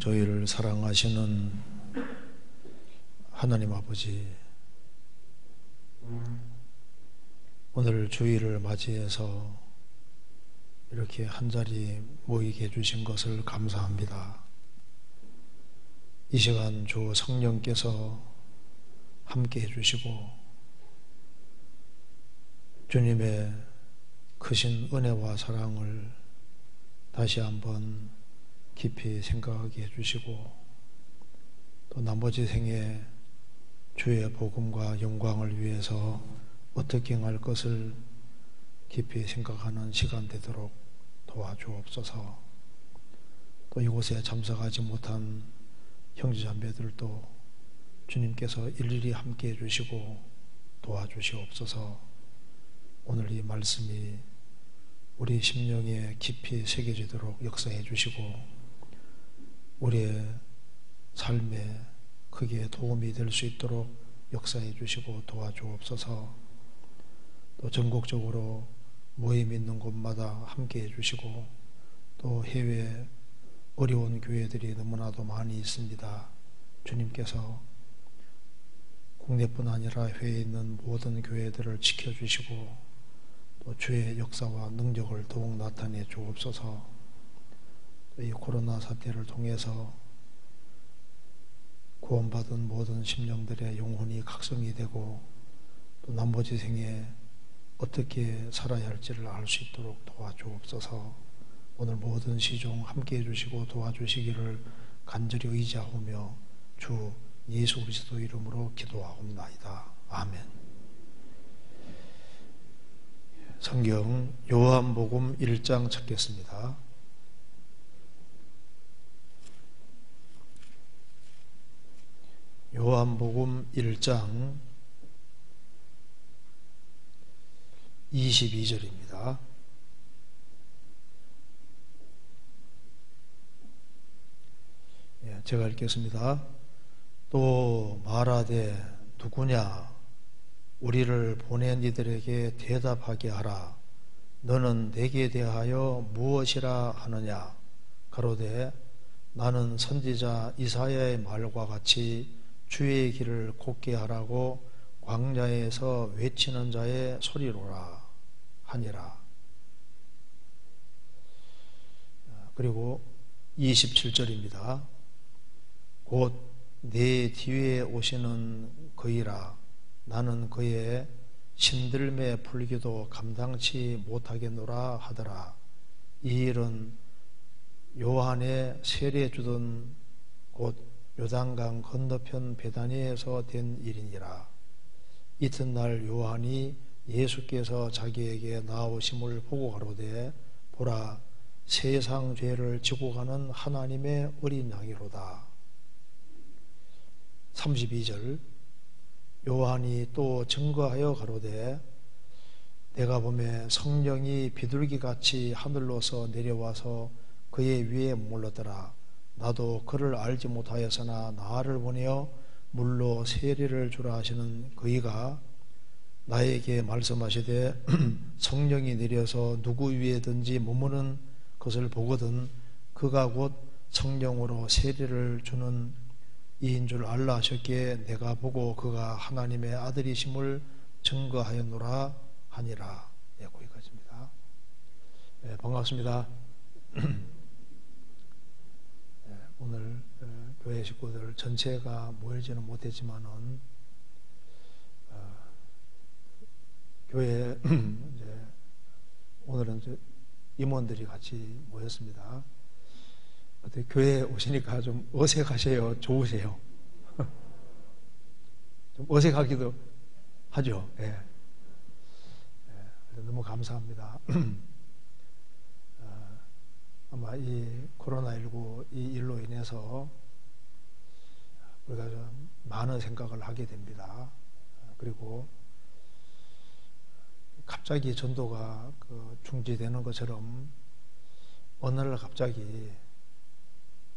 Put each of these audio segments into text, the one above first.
저희를 사랑하시는 하나님 아버지, 오늘 주일을 맞이해서 이렇게 한자리 모이게 해주신 것을 감사합니다. 이 시간 주 성령께서 함께 해주시고 주님의 크신 은혜와 사랑을 다시 한번 깊이 생각하게 해주시고 또 나머지 생에 주의 복음과 영광을 위해서 어떻게 행할 것을 깊이 생각하는 시간 되도록 도와주옵소서. 또 이곳에 참석하지 못한 형제자매들도 주님께서 일일이 함께 해주시고 도와주시옵소서. 오늘 이 말씀이 우리 심령에 깊이 새겨지도록 역사해 주시고 우리의 삶에 크게 도움이 될 수 있도록 역사해 주시고 도와주옵소서. 또 전국적으로 모임 있는 곳마다 함께 해주시고 또 해외 어려운 교회들이 너무나도 많이 있습니다. 주님께서 국내뿐 아니라 해외에 있는 모든 교회들을 지켜주시고 또 주의 역사와 능력을 더욱 나타내 주옵소서. 이 코로나 사태를 통해서 구원받은 모든 심령들의 영혼이 각성이 되고 또 나머지 생에 어떻게 살아야 할지를 알 수 있도록 도와주옵소서. 오늘 모든 시종 함께 해주시고 도와주시기를 간절히 의지하오며 주 예수 그리스도 이름으로 기도하옵나이다. 아멘. 성경 요한복음 1장 찾겠습니다. 요한복음 1장 22절입니다. 제가 읽겠습니다. 또 말하되 누구냐? 우리를 보낸 이들에게 대답하게 하라. 너는 내게 대하여 무엇이라 하느냐? 가로되 나는 선지자 이사야의 말과 같이 주의 길을 곧게 하라고 광야에서 외치는 자의 소리로라 하니라. 그리고 27절입니다. 곧 내 뒤에 오시는 그이라. 나는 그의 신들매 풀기도 감당치 못하겠노라 하더라. 이 일은 요한의 세례 주던 곧 요단강 건너편 베다니에서 된 일이니라. 이튿날 요한이 예수께서 자기에게 나오심을 보고 가로되 보라, 세상 죄를 지고 가는 하나님의 어린 양이로다. 32절. 요한이 또 증거하여 가로되 내가 보매 성령이 비둘기같이 하늘로서 내려와서 그의 위에 머물렀더라. 나도 그를 알지 못하였으나 나를 보내어 물로 세례를 주라 하시는 그이가 나에게 말씀하시되 성령이 내려서 누구 위에든지 머무는 것을 보거든 그가 곧 성령으로 세례를 주는 이인 줄 알라 하셨기에 내가 보고 그가 하나님의 아들이심을 증거하였노라 하니라. 거기까지입니다. 반갑습니다. 오늘 교회 식구들 전체가 모이지는 못했지만은 교회 이제 오늘은 이제 임원들이 같이 모였습니다. 어떻게 교회에 오시니까 좀 어색하세요? 좋으세요? 좀 어색하기도 하죠. 예. 너무 감사합니다. 아마 이 코로나19 이 일로 인해서 우리가 좀 많은 생각을 하게 됩니다. 그리고 갑자기 전도가 중지되는 것처럼 어느 날 갑자기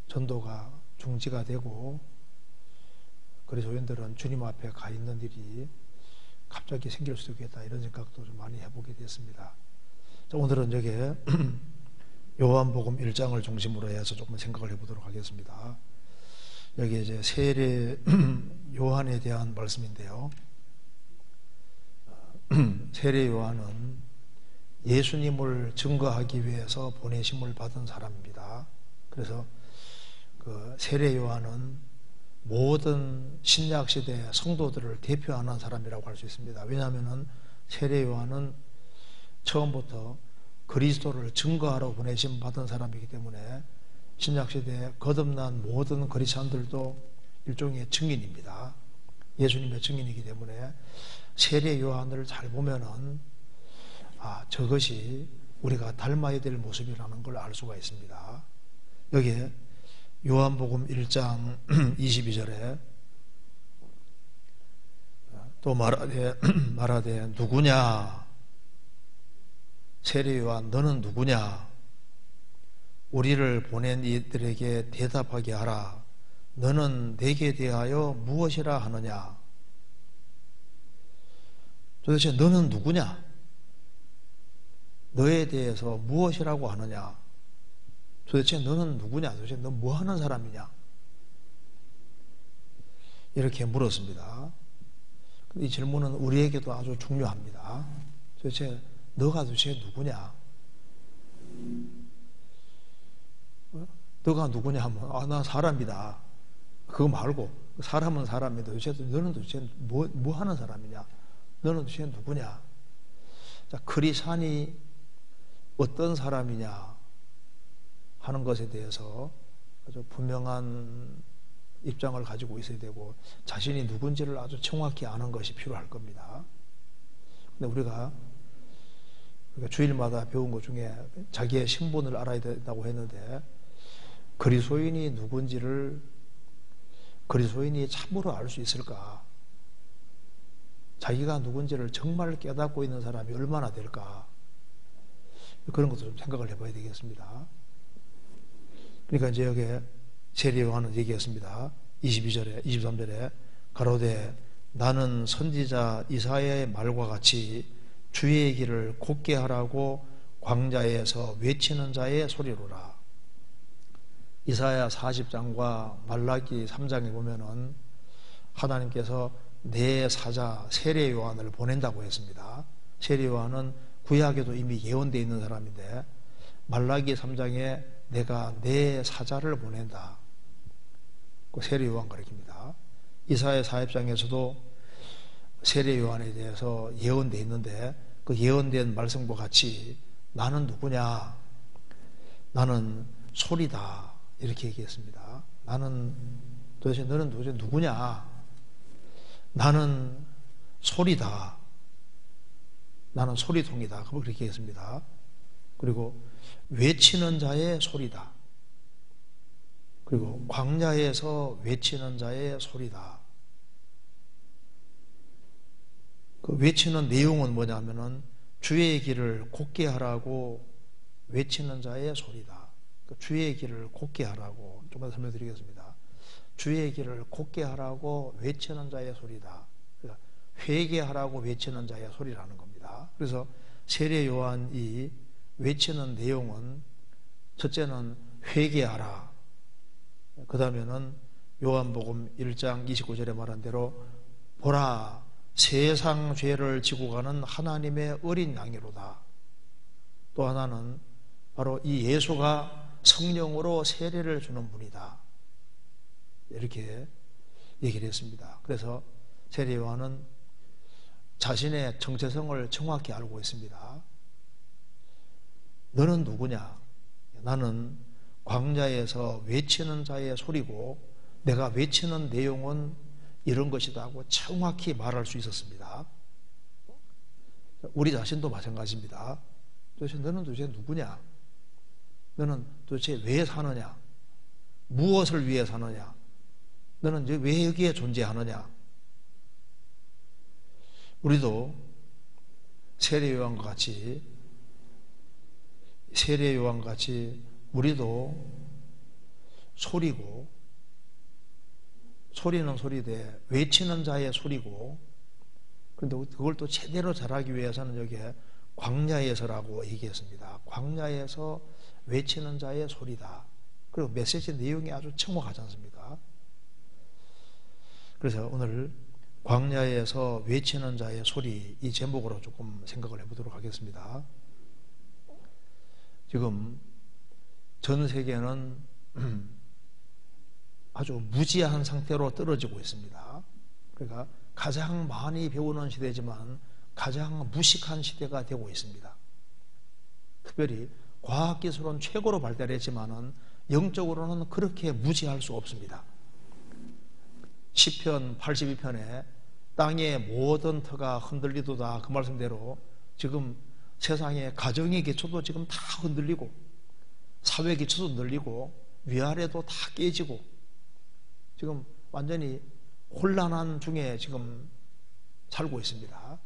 전도가 중지가 되고 그리스도인들은 주님 앞에 가 있는 일이 갑자기 생길 수도 있겠다 이런 생각도 좀 많이 해보게 됐습니다. 자, 오늘은 여기 요한복음 1장을 중심으로 해서 조금 생각을 해보도록 하겠습니다. 여기 이제 세례 요한에 대한 말씀인데요. 세례 요한은 예수님을 증거하기 위해서 보내심을 받은 사람입니다. 그래서 그 세례 요한은 모든 신약 시대 성도들을 대표하는 사람이라고 할 수 있습니다. 왜냐하면 세례 요한은 처음부터 그리스도를 증거하러 보내심 받은 사람이기 때문에 신약 시대에 거듭난 모든 그리스도인들도 일종의 증인입니다. 예수님의 증인이기 때문에 세례 요한을 잘 보면은 저것이 우리가 닮아야 될 모습이라는 걸 알 수가 있습니다. 여기에 요한복음 1장 22절에 또 말하되 누구냐? 세례 요한 너는 누구냐? 우리를 보낸 이들에게 대답하게 하라. 너는 내게 대하여 무엇이라 하느냐? 도대체 너는 누구냐? 너에 대해서 무엇이라고 하느냐? 도대체 너는 누구냐? 도대체 너 뭐 하는 사람이냐? 이렇게 물었습니다. 이 질문은 우리에게도 아주 중요합니다. 도대체 너가 도대체 누구냐? 너가 누구냐 하면 나 사람이다. 그거 말고 사람은 사람이다. 도대체 너는 도대체 뭐 하는 사람이냐? 너는 도대체 누구냐? 자, 크리스찬이 어떤 사람이냐 하는 것에 대해서 아주 분명한 입장을 가지고 있어야 되고 자신이 누군지를 아주 정확히 아는 것이 필요할 겁니다. 근데 우리가 주일마다 배운 것 중에 자기의 신분을 알아야 된다고 했는데 그리스도인이 누군지를 그리스도인이 참으로 알 수 있을까? 자기가 누군지를 정말 깨닫고 있는 사람이 얼마나 될까? 그런 것도 좀 생각을 해봐야 되겠습니다. 그러니까 이제 여기에 세례 요한은 얘기했습니다. 22절에 23절에 가로되 나는 선지자 이사야의 말과 같이 주의 길을 곧게 하라고 광야에서 외치는 자의 소리로라. 이사야 40장과 말라기 3장에 보면은 하나님께서 내 사자 세례 요한을 보낸다고 했습니다. 세례 요한은 구약에도 이미 예언되어 있는 사람인데 말라기 3장에 내가 내 사자를 보낸다. 그 세례 요한 가르칩니다. 이사야 40장에서도 세례 요한에 대해서 예언되어 있는데 그 예언된 말씀과 같이 나는 누구냐? 나는 소리다. 이렇게 얘기했습니다. 너는 도대체 누구냐? 나는 소리다. 나는 소리통이다. 그렇게 얘기했습니다. 그리고 외치는 자의 소리다. 그리고 광야에서 외치는 자의 소리다. 그 외치는 내용은 뭐냐면은 주의 길을 곧게 하라고 외치는 자의 소리다. 그 주의 길을 곧게 하라고 좀 더 설명드리겠습니다. 주의 길을 곧게 하라고 외치는 자의 소리다. 그러니까 회개하라고 외치는 자의 소리라는 겁니다. 그래서 세례 요한이 외치는 내용은 첫째는 회개하라. 그 다음에는 요한복음 1장 29절에 말한 대로 보라 세상 죄를 지고 가는 하나님의 어린 양이로다. 또 하나는 바로 이 예수가 성령으로 세례를 주는 분이다. 이렇게 얘기를 했습니다. 그래서 세례 요한은 자신의 정체성을 정확히 알고 있습니다. 너는 누구냐? 나는 광야에서 외치는 자의 소리고 내가 외치는 내용은 이런 것이다 하고 정확히 말할 수 있었습니다. 우리 자신도 마찬가지입니다. 도대체 너는 도대체 누구냐? 너는 도대체 왜 사느냐? 무엇을 위해 사느냐? 너는 왜 여기에 존재하느냐? 우리도 세례 요한과 같이 우리도 소리고 소리는 소리되 외치는 자의 소리고 그런데 그걸 또 제대로 잘하기 위해서는 여기에 광야에서라고 얘기했습니다. 광야에서 외치는 자의 소리다. 그리고 메시지 내용이 아주 정확하지 않습니까? 그래서 오늘 광야에서 외치는 자의 소리, 이 제목으로 조금 생각을 해보도록 하겠습니다. 지금 전 세계는 아주 무지한 상태로 떨어지고 있습니다. 그러니까 가장 많이 배우는 시대지만 가장 무식한 시대가 되고 있습니다. 특별히 과학기술은 최고로 발달했지만은 영적으로는 그렇게 무지할 수 없습니다. 시편 82편에 땅의 모든 터가 흔들리도다, 그 말씀대로 지금 세상의 가정의 기초도 지금 다 흔들리고 사회 기초도 흔들리고 위아래도 다 깨지고 지금 완전히 혼란한 중에 지금 살고 있습니다.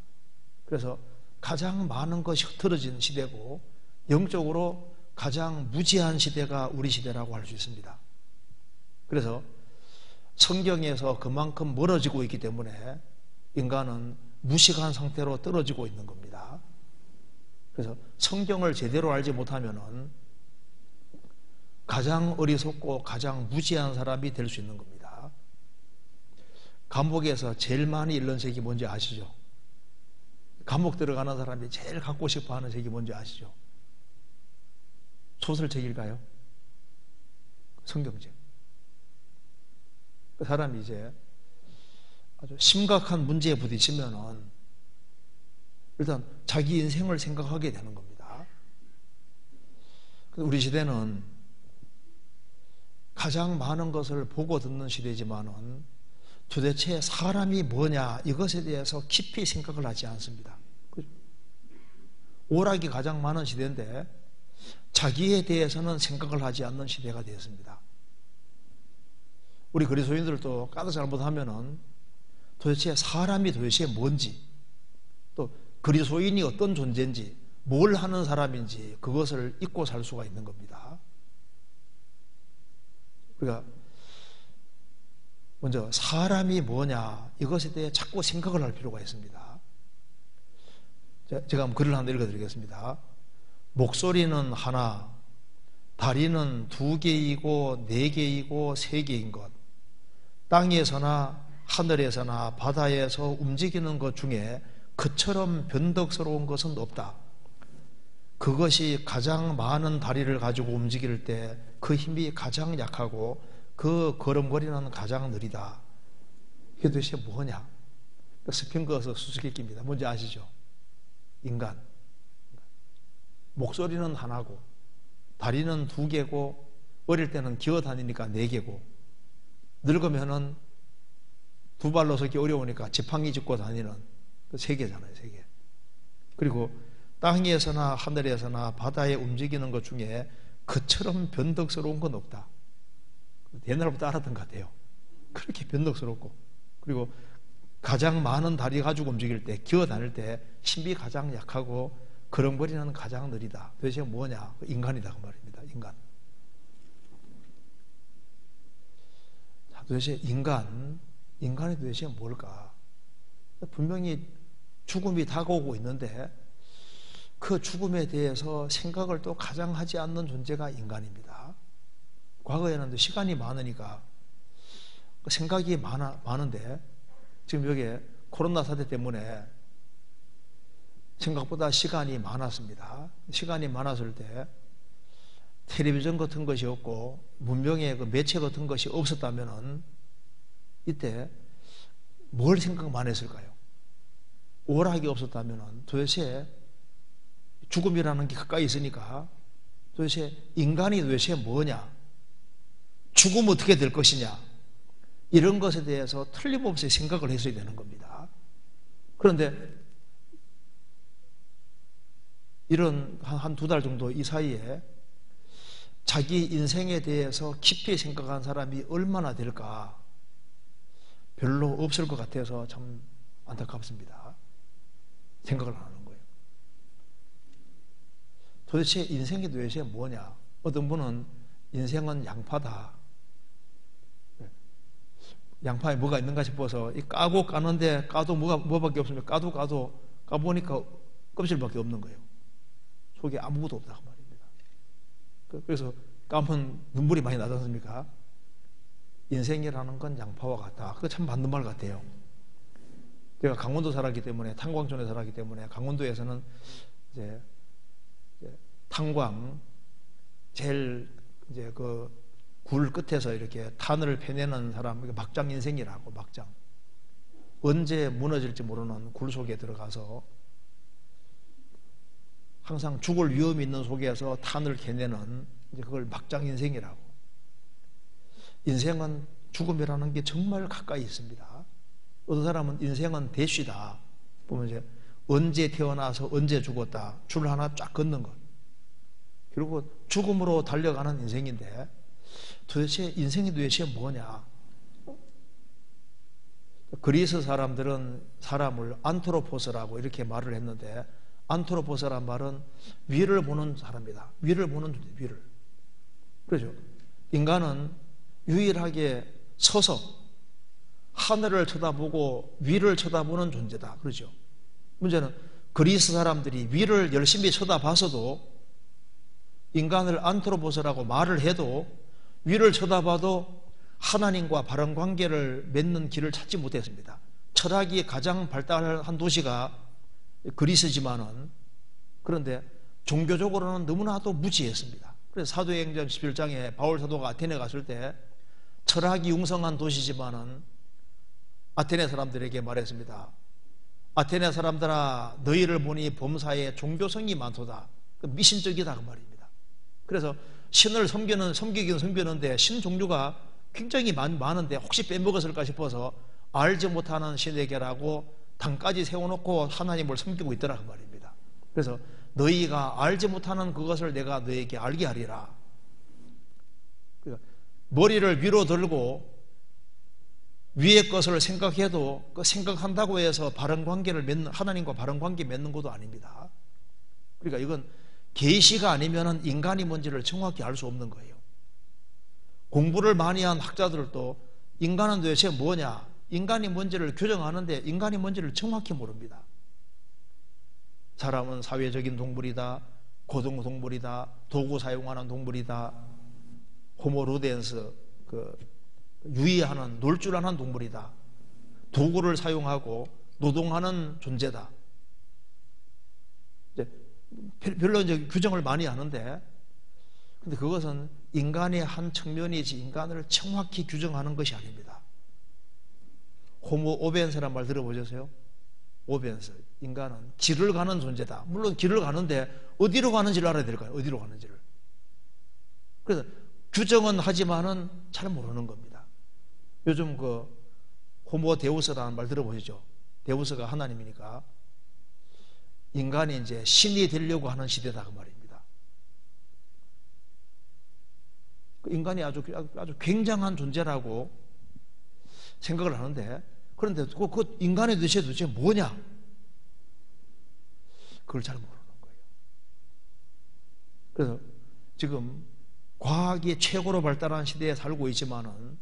그래서 가장 많은 것이 흐트러진 시대고 영적으로 가장 무지한 시대가 우리 시대라고 할 수 있습니다. 그래서 성경에서 그만큼 멀어지고 있기 때문에 인간은 무식한 상태로 떨어지고 있는 겁니다. 그래서 성경을 제대로 알지 못하면은 가장 어리석고 가장 무지한 사람이 될 수 있는 겁니다. 감옥에서 제일 많이 읽는 책이 뭔지 아시죠? 감옥 들어가는 사람이 제일 갖고 싶어 하는 책이 뭔지 아시죠? 소설책일까요? 성경책. 그 사람이 이제 아주 심각한 문제에 부딪히면은 일단 자기 인생을 생각하게 되는 겁니다. 우리 시대는 가장 많은 것을 보고 듣는 시대지만은 도대체 사람이 뭐냐 이것에 대해서 깊이 생각을 하지 않습니다. 오락이 가장 많은 시대인데 자기에 대해서는 생각을 하지 않는 시대가 되었습니다. 우리 그리스도인들도 까딱 잘못하면은 도대체 사람이 도대체 뭔지, 또 그리스도인이 어떤 존재인지, 뭘 하는 사람인지 그것을 잊고 살 수가 있는 겁니다. 그러니까 먼저 사람이 뭐냐 이것에 대해 자꾸 생각을 할 필요가 있습니다. 제가 한번 글을 하나 읽어드리겠습니다. 목소리는 하나, 다리는 2개이고 4개이고 3개인 것, 땅에서나 하늘에서나 바다에서 움직이는 것 중에 그처럼 변덕스러운 것은 없다. 그것이 가장 많은 다리를 가지고 움직일 때 그 힘이 가장 약하고 그 걸음걸이는 가장 느리다. 이게 도대체 뭐냐? 스핑크에서 수수께끼입니다. 뭔지 아시죠? 인간. 목소리는 하나고 다리는 2개고 어릴 때는 기어다니니까 4개고 늙으면은 2발로 서기 어려우니까 지팡이 짚고 다니는 3개잖아요. 3개. 그리고 땅에서나 하늘에서나 바다에 움직이는 것 중에 그처럼 변덕스러운 건 없다. 옛날부터 알았던 것 같아요. 그렇게 변덕스럽고 그리고 가장 많은 다리 가지고 움직일 때 기어다닐 때 힘이 가장 약하고 걸음걸이는 가장 느리다. 도대체 뭐냐? 인간이다 그 말입니다. 인간. 자, 도대체 인간이 도대체 뭘까? 분명히 죽음이 다가오고 있는데 그 죽음에 대해서 생각을 또 가장 하지 않는 존재가 인간입니다. 과거에는 시간이 많으니까 생각이 많은데 지금 여기 코로나 사태 때문에 생각보다 시간이 많았습니다. 시간이 많았을 때 텔레비전 같은 것이 없고 문명의 그 매체 같은 것이 없었다면은 이때 뭘 생각만 했을까요? 오락이 없었다면은 도대체 죽음이라는 게 가까이 있으니까 도대체 인간이 도대체 뭐냐? 죽으면 어떻게 될 것이냐? 이런 것에 대해서 틀림없이 생각을 했어야 되는 겁니다. 그런데 이런 한 2달 정도 이 사이에 자기 인생에 대해서 깊이 생각한 사람이 얼마나 될까? 별로 없을 것 같아서 참 안타깝습니다. 생각을 안 하는 거예요. 도대체 인생이 도대체 뭐냐? 어떤 분은 인생은 양파다. 양파에 뭐가 있는가 싶어서 까고 까는데 까도 뭐밖에 없으면 까도 까보니까 껍질밖에 없는 거예요. 속에 아무것도 없다 그 말입니다. 그래서 까면 눈물이 많이 나지 않습니까? 인생이라는 건 양파와 같다. 그거 참 맞는 말 같아요. 제가 강원도 살았기 때문에, 탄광촌에 살았기 때문에, 강원도에서는 이제 탄광 제일 이제 그 굴 끝에서 이렇게 탄을 패내는 사람, 막장 인생이라고. 막장, 언제 무너질지 모르는 굴 속에 들어가서 항상 죽을 위험이 있는 속에서 탄을 캐내는, 이제 그걸 막장 인생이라고. 인생은 죽음이라는 게 정말 가까이 있습니다. 어떤 사람은 인생은 대쉬다. 보면 이제 언제 태어나서 언제 죽었다. 줄 하나 쫙 긋는 것. 그리고 죽음으로 달려가는 인생인데, 도대체 인생이 도대체 뭐냐? 그리스 사람들은 사람을 안트로포스라고 이렇게 말을 했는데, 안트로포스란 말은 위를 보는 사람이다. 위를 보는 존재, 위를. 그렇죠? 인간은 유일하게 서서 하늘을 쳐다보고 위를 쳐다보는 존재다. 그렇죠? 문제는 그리스 사람들이 위를 열심히 쳐다봐서도, 인간을 안트로포스라고 말을 해도 위를 쳐다봐도 하나님과 바른 관계를 맺는 길을 찾지 못했습니다. 철학이 가장 발달한 도시가 그리스지만은, 그런데 종교적으로는 너무나도 무지했습니다. 그래서 사도행전 11장에 바울 사도가 아테네 갔을 때 철학이 융성한 도시지만은 아테네 사람들에게 말했습니다. 아테네 사람들아, 너희를 보니 범사에 종교성이 많도다. 미신적이다 그 말입니다. 그래서 신을 섬기긴 섬기는데 신 종류가 굉장히 많은데 혹시 빼먹었을까 싶어서 알지 못하는 신에게라고 당까지 세워놓고 하나님을 섬기고 있더라 그 말입니다. 그래서 너희가 알지 못하는 그것을 내가 너희에게 알게 하리라. 그러니까 머리를 위로 들고 위의 것을 생각해도 그 생각한다고 해서 바른 관계를 맺는, 하나님과 바른 관계 맺는 것도 아닙니다. 그러니까 이건 계시가 아니면 인간이 뭔지를 정확히 알 수 없는 거예요. 공부를 많이 한 학자들도 인간은 도대체 뭐냐, 인간이 뭔지를 규정하는데 인간이 뭔지를 정확히 모릅니다. 사람은 사회적인 동물이다, 고등 동물이다, 도구 사용하는 동물이다, 호모 루덴스, 유의하는, 놀 줄 아는 동물이다, 도구를 사용하고 노동하는 존재다. 별로 이제 규정을 많이 하는데, 근데 그것은 인간의 한 측면이지 인간을 정확히 규정하는 것이 아닙니다. 호모 오벤스란 말 들어보셨어요? 오벤스. 인간은 길을 가는 존재다. 물론 길을 가는데 어디로 가는지를 알아야 될까요? 어디로 가는지를. 그래서 규정은 하지만은 잘 모르는 겁니다. 요즘 그 호모 데우스라는 말 들어보시죠? 데우스가 하나님이니까 인간이 이제 신이 되려고 하는 시대다 그 말입니다. 인간이 아주 굉장한 존재라고 생각을 하는데, 그런데 그 인간의 도대체 뭐냐? 그걸 잘 모르는 거예요. 그래서 지금 과학이 최고로 발달한 시대에 살고 있지만은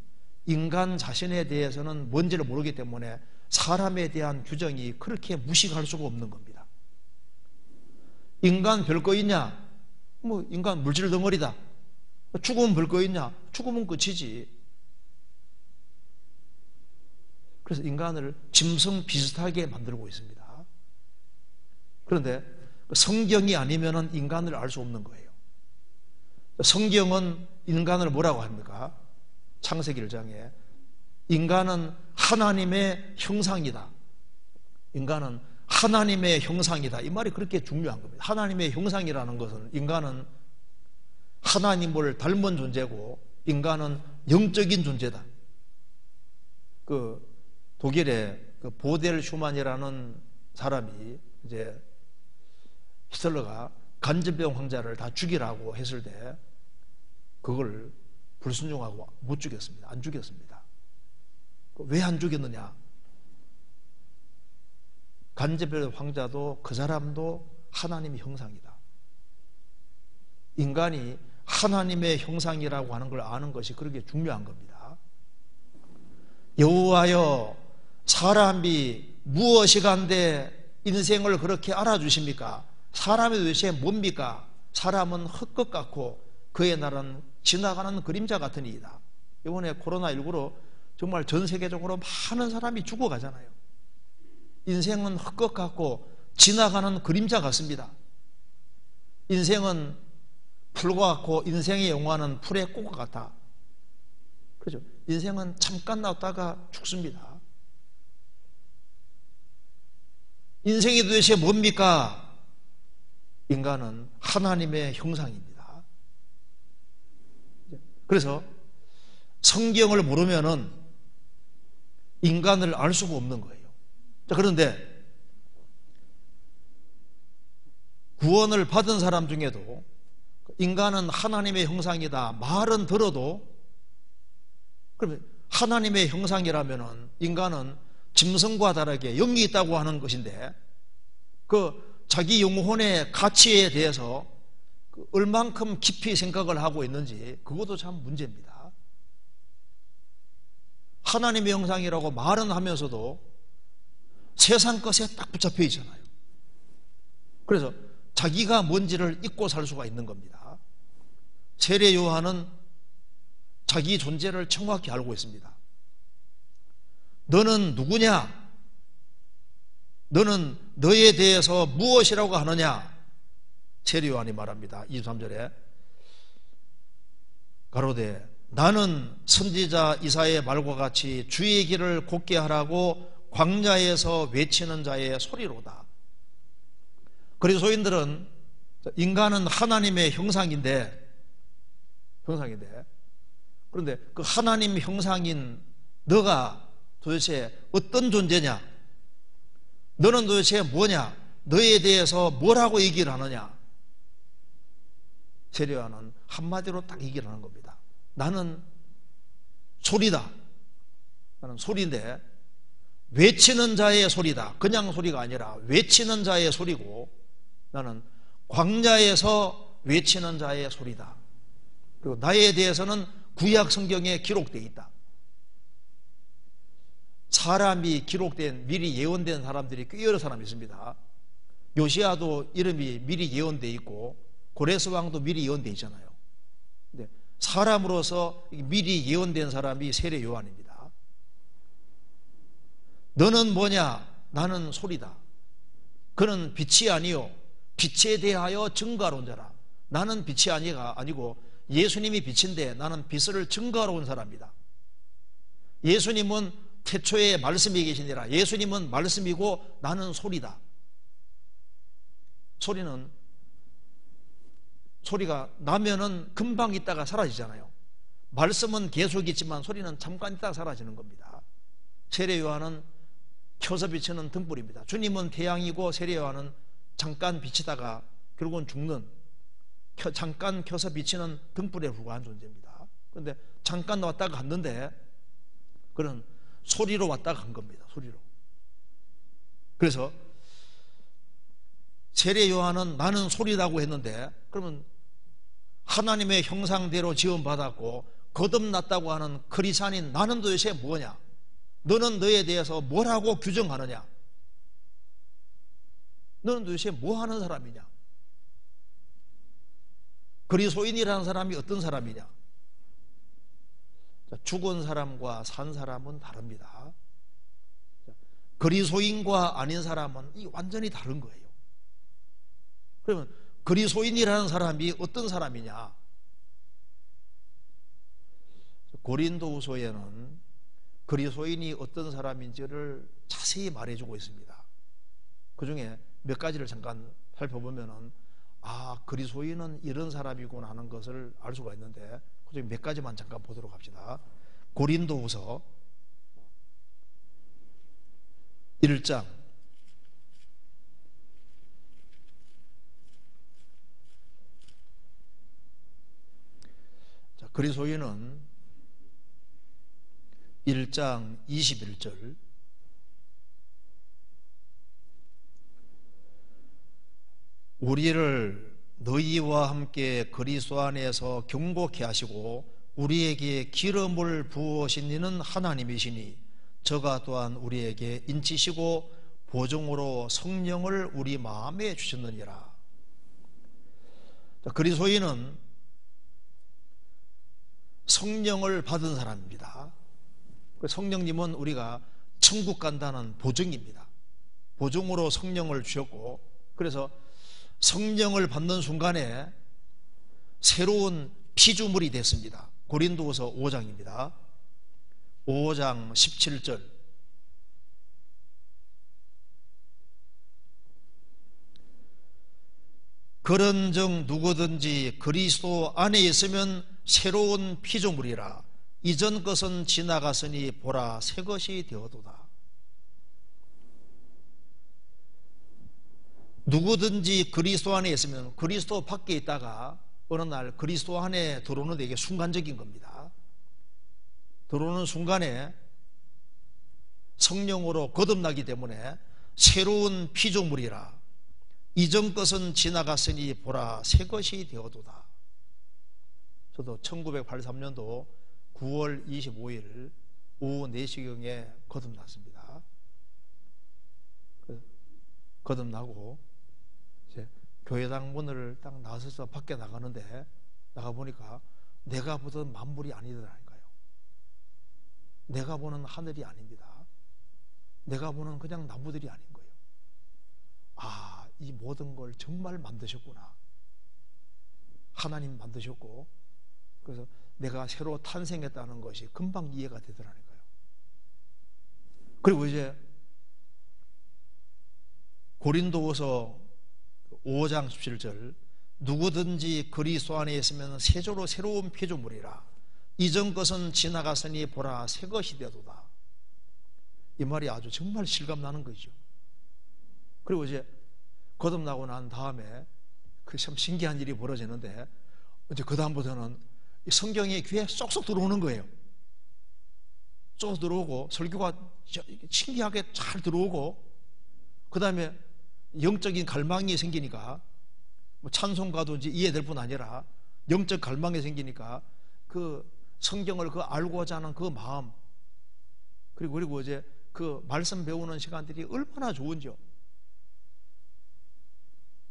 인간 자신에 대해서는 뭔지를 모르기 때문에 사람에 대한 규정이 그렇게 무식할 수가 없는 겁니다. 인간 별거 있냐? 뭐 인간 물질 덩어리다. 죽으면 별거 있냐? 죽으면 끝이지. 그래서 인간을 짐승 비슷하게 만들고 있습니다. 그런데 성경이 아니면 인간을 알 수 없는 거예요. 성경은 인간을 뭐라고 합니까? 창세기 1장에 인간은 하나님의 형상이다. 인간은 하나님의 형상이다. 이 말이 그렇게 중요한 겁니다. 하나님의 형상이라는 것은 인간은 하나님을 닮은 존재고 인간은 영적인 존재다. 그 독일의 그 보델 슈만이라는 사람이 이제 히틀러가 간질병 환자를 다 죽이라고 했을 때 그걸 불순종하고 못 죽였습니다. 안 죽였습니다. 왜 안 죽였느냐? 간질병 환자도 그 사람도 하나님의 형상이다. 인간이 하나님의 형상이라고 하는 걸 아는 것이 그렇게 중요한 겁니다. 여호와여, 사람이 무엇이간데 인생을 그렇게 알아주십니까? 사람이 도대체 뭡니까? 사람은 헛것 같고 그의 날은 지나가는 그림자 같은 이이다. 이번에 코로나19로 정말 전 세계적으로 많은 사람이 죽어가잖아요. 인생은 헛것 같고 지나가는 그림자 같습니다. 인생은 풀과 같고 인생의 영화는 풀의 꽃과 같아. 그렇죠? 인생은 잠깐 나왔다가 죽습니다. 인생이 도대체 뭡니까? 인간은 하나님의 형상입니다. 그래서 성경을 모르면은 인간을 알 수가 없는 거예요. 자, 그런데 구원을 받은 사람 중에도 인간은 하나님의 형상이다 말은 들어도, 그러면 하나님의 형상이라면은 인간은 짐승과 다르게 영이 있다고 하는 것인데 그 자기 영혼의 가치에 대해서 얼만큼 깊이 생각을 하고 있는지 그것도 참 문제입니다. 하나님의 형상이라고 말은 하면서도 세상 것에 딱 붙잡혀 있잖아요. 그래서 자기가 뭔지를 잊고 살 수가 있는 겁니다. 세례 요한은 자기 존재를 정확히 알고 있습니다. 너는 누구냐? 너는 너에 대해서 무엇이라고 하느냐? 세례 요한이 말합니다. 23절에 가로되 나는 선지자 이사야의 말과 같이 주의 길을 곧게 하라고 광야에서 외치는 자의 소리로다. 그리스도인들은 인간은 하나님의 형상인데 그런데 그 하나님 형상인 너가 도대체 어떤 존재냐? 너는 도대체 뭐냐? 너에 대해서 뭐라고 얘기를 하느냐? 세례 요한은 한마디로 딱 얘기를 하는 겁니다. 나는 소리다. 나는 소리인데 외치는 자의 소리다. 그냥 소리가 아니라 외치는 자의 소리고 나는 광야에서 외치는 자의 소리다. 그리고 나에 대해서는 구약 성경에 기록되어 있다. 사람이 기록된 미리 예언된 사람들이 꽤 여러 사람이 있습니다. 요시아도 이름이 미리 예언되어 있고 고레스 왕도 미리 예언되어 있잖아요. 근데 사람으로서 미리 예언된 사람이 세례 요한입니다. 너는 뭐냐? 나는 소리다. 그는 빛이 아니요 빛에 대하여 증거하러 온 자라. 나는 빛이 아니고 예수님이 빛인데 나는 빛을 증거하러 온 사람이다. 예수님은 태초에 말씀이 계시니라. 예수님은 말씀이고 나는 소리다. 소리가 나면은 금방 있다가 사라지잖아요. 말씀은 계속 있지만 소리는 잠깐 있다가 사라지는 겁니다. 세례 요한은 켜서 비치는 등불입니다. 주님은 태양이고 세례 요한은 잠깐 비치다가 결국은 죽는, 잠깐 켜서 비치는 등불에 불과한 존재입니다. 그런데 잠깐 왔다가 갔는데 그런 소리로 왔다가 간 겁니다. 소리로. 그래서 세례 요한은 나는 소리라고 했는데 그러면 하나님의 형상대로 지음받았고 거듭났다고 하는 크리스찬인 나는 도대체 뭐냐? 너는 너에 대해서 뭐라고 규정하느냐? 너는 도대체 뭐 하는 사람이냐? 그리스도인이라는 사람이 어떤 사람이냐? 죽은 사람과 산 사람은 다릅니다. 그리스도인과 아닌 사람은 완전히 다른 거예요. 그러면 그리스도인이라는 사람이 어떤 사람이냐? 고린도후서에는 그리스도인이 어떤 사람인지를 자세히 말해주고 있습니다. 그 중에 몇 가지를 잠깐 살펴보면은 그리스도인은 이런 사람이구나 하는 것을 알 수가 있는데 그 중에 몇 가지만 잠깐 보도록 합시다. 고린도후서 1장 1장 그리스도인은 1장 21절 우리를 너희와 함께 그리스도 안에서 경고케 하시고 우리에게 기름을 부으신 이는 하나님이시니 저가 또한 우리에게 인치시고 보증으로 성령을 우리 마음에 주셨느니라. 그리스도인은 성령을 받은 사람입니다. 성령님은 우리가 천국 간다는 보증입니다. 보증으로 성령을 주셨고, 그래서 성령을 받는 순간에 새로운 피조물이 됐습니다. 고린도후서 5장입니다. 5장 17절. 그런즉 누구든지 그리스도 안에 있으면 새로운 피조물이라. 이전 것은 지나갔으니 보라 새 것이 되어도다. 누구든지 그리스도 안에 있으면, 그리스도 밖에 있다가 어느 날 그리스도 안에 들어오는데 이게 순간적인 겁니다. 들어오는 순간에 성령으로 거듭나기 때문에 새로운 피조물이라. 이전 것은 지나갔으니 보라 새 것이 되어도다. 저도 1983년도 9월 25일 오후 4시경에 거듭났습니다. 거듭나고 이제 교회당 문을 딱 나서서 밖에 나가는데, 나가보니까 내가 보던 만물이 아니더라니까요. 내가 보는 하늘이 아닙니다. 내가 보는 그냥 나무들이 아닌 거예요. 아, 이 모든 걸 정말 만드셨구나. 하나님 만드셨고, 그래서 내가 새로 탄생했다는 것이 금방 이해가 되더라니까요. 그리고 이제 고린도후서 5장 17절, 누구든지 그리스도 안에 있으면 새조로 새로운 피조물이라. 이전 것은 지나갔으니 보라 새 것이 되도다. 이 말이 아주 정말 실감나는 거죠. 그리고 이제 거듭나고 난 다음에 그 참 신기한 일이 벌어지는데, 이제 그 다음부터는 성경이 귀에 쏙쏙 들어오는 거예요. 쏙 들어오고 설교가 신기하게 잘 들어오고, 그 다음에 영적인 갈망이 생기니까, 뭐 찬송가도 이제 이해될 뿐 아니라 영적 갈망이 생기니까 그 성경을 그 알고자 하는 그 마음, 그리고 이제 그 말씀 배우는 시간들이 얼마나 좋은지요.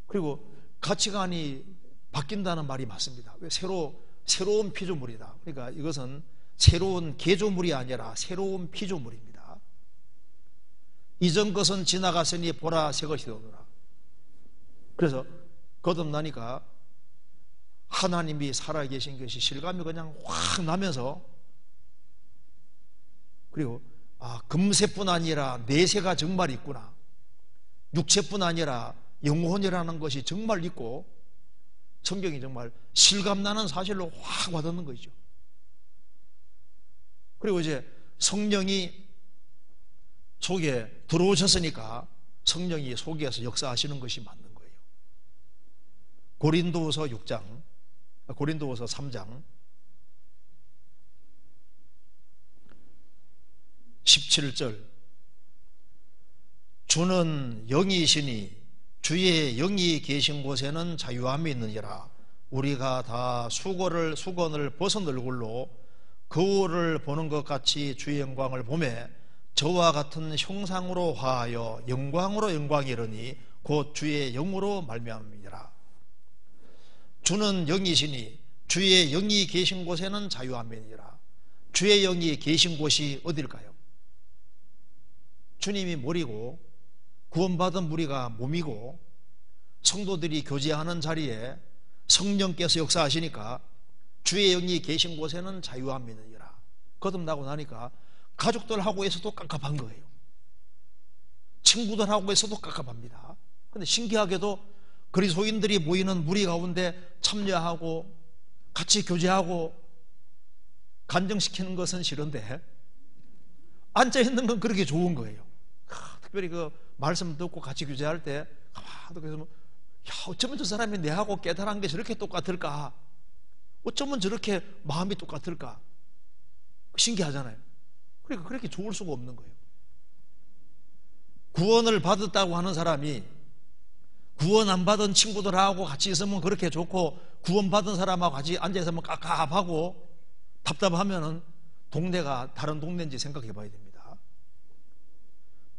그리고 가치관이 바뀐다는 말이 맞습니다. 새로운 피조물이다. 그러니까 이것은 새로운 개조물이 아니라 새로운 피조물입니다. 이전 것은 지나갔으니 보라 새 것이 되오노라. 그래서 거듭나니까 하나님이 살아계신 것이 실감이 그냥 확 나면서, 그리고 금세뿐 아니라 내세가 정말 있구나, 육체뿐 아니라 영혼이라는 것이 정말 있고, 성경이 정말 실감나는 사실로 확 와닿는 거죠. 그리고 이제 성령이 속에 들어오셨으니까 성령이 속에서 역사하시는 것이 맞는 거예요. 고린도후서 3장 17절, 주는 영이시니 주의 영이 계신 곳에는 자유함이 있느니라. 우리가 다 수건을 벗은 얼굴로 거울을 보는 것 같이 주의 영광을 보매 저와 같은 형상으로 화하여 영광으로 영광이 이르니 곧 주의 영으로 말미암으니라. 주는 영이시니 주의 영이 계신 곳에는 자유함이 있느니라. 주의 영이 계신 곳이 어딜까요? 주님이 머리고 구원받은 우리가 몸이고, 성도들이 교제하는 자리에 성령께서 역사하시니까 주의 영이 계신 곳에는 자유함이 있느니라. 거듭나고 나니까 가족들하고에서도 깝깝한 거예요. 친구들하고에서도 깝깝합니다. 그런데 신기하게도 그리스도인들이 모이는 무리 가운데 참여하고 같이 교제하고 간증시키는 것은 싫은데 앉아있는 건 그렇게 좋은 거예요. 특별히 그 말씀 듣고 같이 교제할 때 그래서 어쩌면 저 사람이 내하고 깨달은 게 저렇게 똑같을까, 어쩌면 저렇게 마음이 똑같을까, 신기하잖아요. 그러니까 그렇게 좋을 수가 없는 거예요. 구원을 받았다고 하는 사람이 구원 안 받은 친구들하고 같이 있으면 그렇게 좋고, 구원받은 사람하고 같이 앉아있으면 깝깝하고 답답하면은 동네가 다른 동네인지 생각해 봐야 됩니다.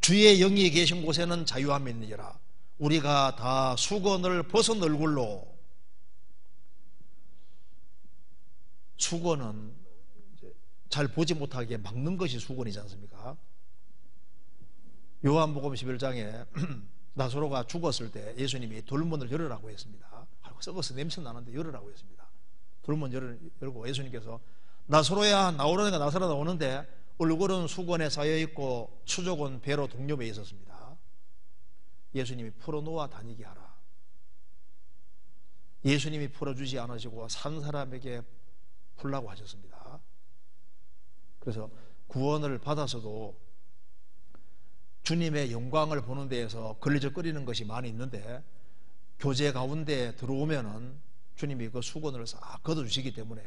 주의 영이 계신 곳에는 자유함이 있느니라. 우리가 다 수건을 벗은 얼굴로 수건은 잘 보지 못하게 막는 것이 수건이지 않습니까? 요한복음 11장에 나사로가 죽었을 때 예수님이 돌문을 열으라고 했습니다. 썩어서 냄새 나는데 열으라고 했습니다. 돌문 열고 예수님께서 나사로야 나오려니까 나사로 나오는데 얼굴은 수건에 쌓여있고 수족은 배로 동료에 있었습니다. 예수님이 풀어놓아 다니게 하라. 예수님이 풀어주지 않으시고 산 사람에게 풀라고 하셨습니다. 그래서 구원을 받아서도 주님의 영광을 보는 데에서 걸리적거리는 것이 많이 있는데 교제 가운데 들어오면은 주님이 그 수건을 싹 걷어주시기 때문에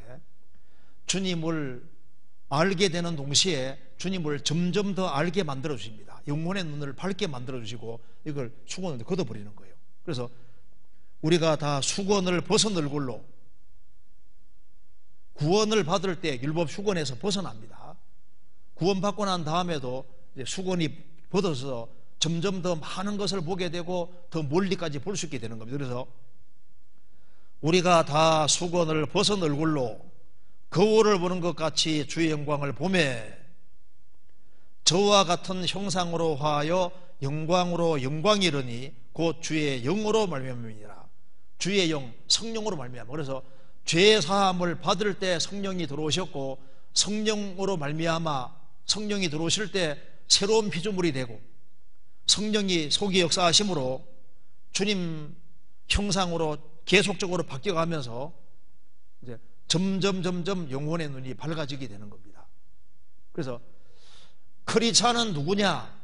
주님을 알게 되는 동시에 주님을 점점 더 알게 만들어 주십니다. 영혼의 눈을 밝게 만들어 주시고 이걸 수건을 걷어버리는 거예요. 그래서 우리가 다 수건을 벗은 얼굴로 구원을 받을 때 율법 수건에서 벗어납니다. 구원받고 난 다음에도 수건이 벗어서 점점 더 많은 것을 보게 되고 더 멀리까지 볼 수 있게 되는 겁니다. 그래서 우리가 다 수건을 벗은 얼굴로 거울을 보는 것 같이 주의 영광을 보매 저와 같은 형상으로 하여 영광으로 영광이 이르니 곧 주의 영으로 말미암음이니라. 주의 영, 성령으로 말미암아. 그래서 죄 사함을 받을 때 성령이 들어오셨고 성령으로 말미암아 성령이 들어오실 때 새로운 피조물이 되고 성령이 속히 역사하심으로 주님 형상으로 계속적으로 바뀌어가면서 이제 점점 영혼의 눈이 밝아지게 되는 겁니다. 그래서 크리스찬은 누구냐?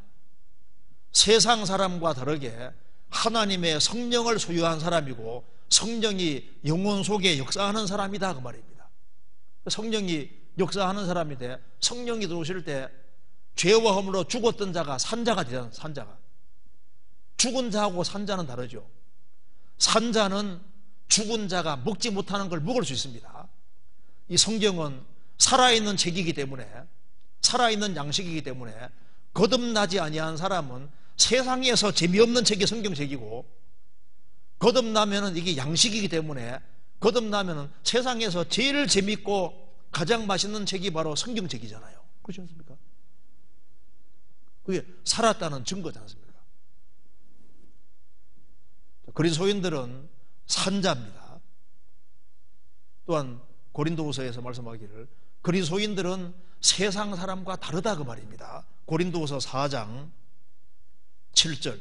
세상 사람과 다르게 하나님의 성령을 소유한 사람이고 성령이 영혼 속에 역사하는 사람이다 그 말입니다. 성령이 역사하는 사람인데 성령이 들어오실 때 죄와 허물로 죽었던 자가 산자가 되잖아요. 산자가. 죽은 자하고 산자는 다르죠. 산자는 죽은 자가 먹지 못하는 걸 먹을 수 있습니다. 이 성경은 살아있는 책이기 때문에 살아있는 양식이기 때문에 거듭나지 아니한 사람은 세상에서 재미없는 책이 성경책이고 거듭나면은 이게 양식이기 때문에 거듭나면은 세상에서 제일 재밌고 가장 맛있는 책이 바로 성경책이잖아요. 그렇지 않습니까? 그게 살았다는 증거지 않습니까? 그리스도인들은 산자입니다. 또한 고린도후서에서 말씀하기를 그리스도인들은 세상 사람과 다르다 그 말입니다. 고린도후서 4장 7절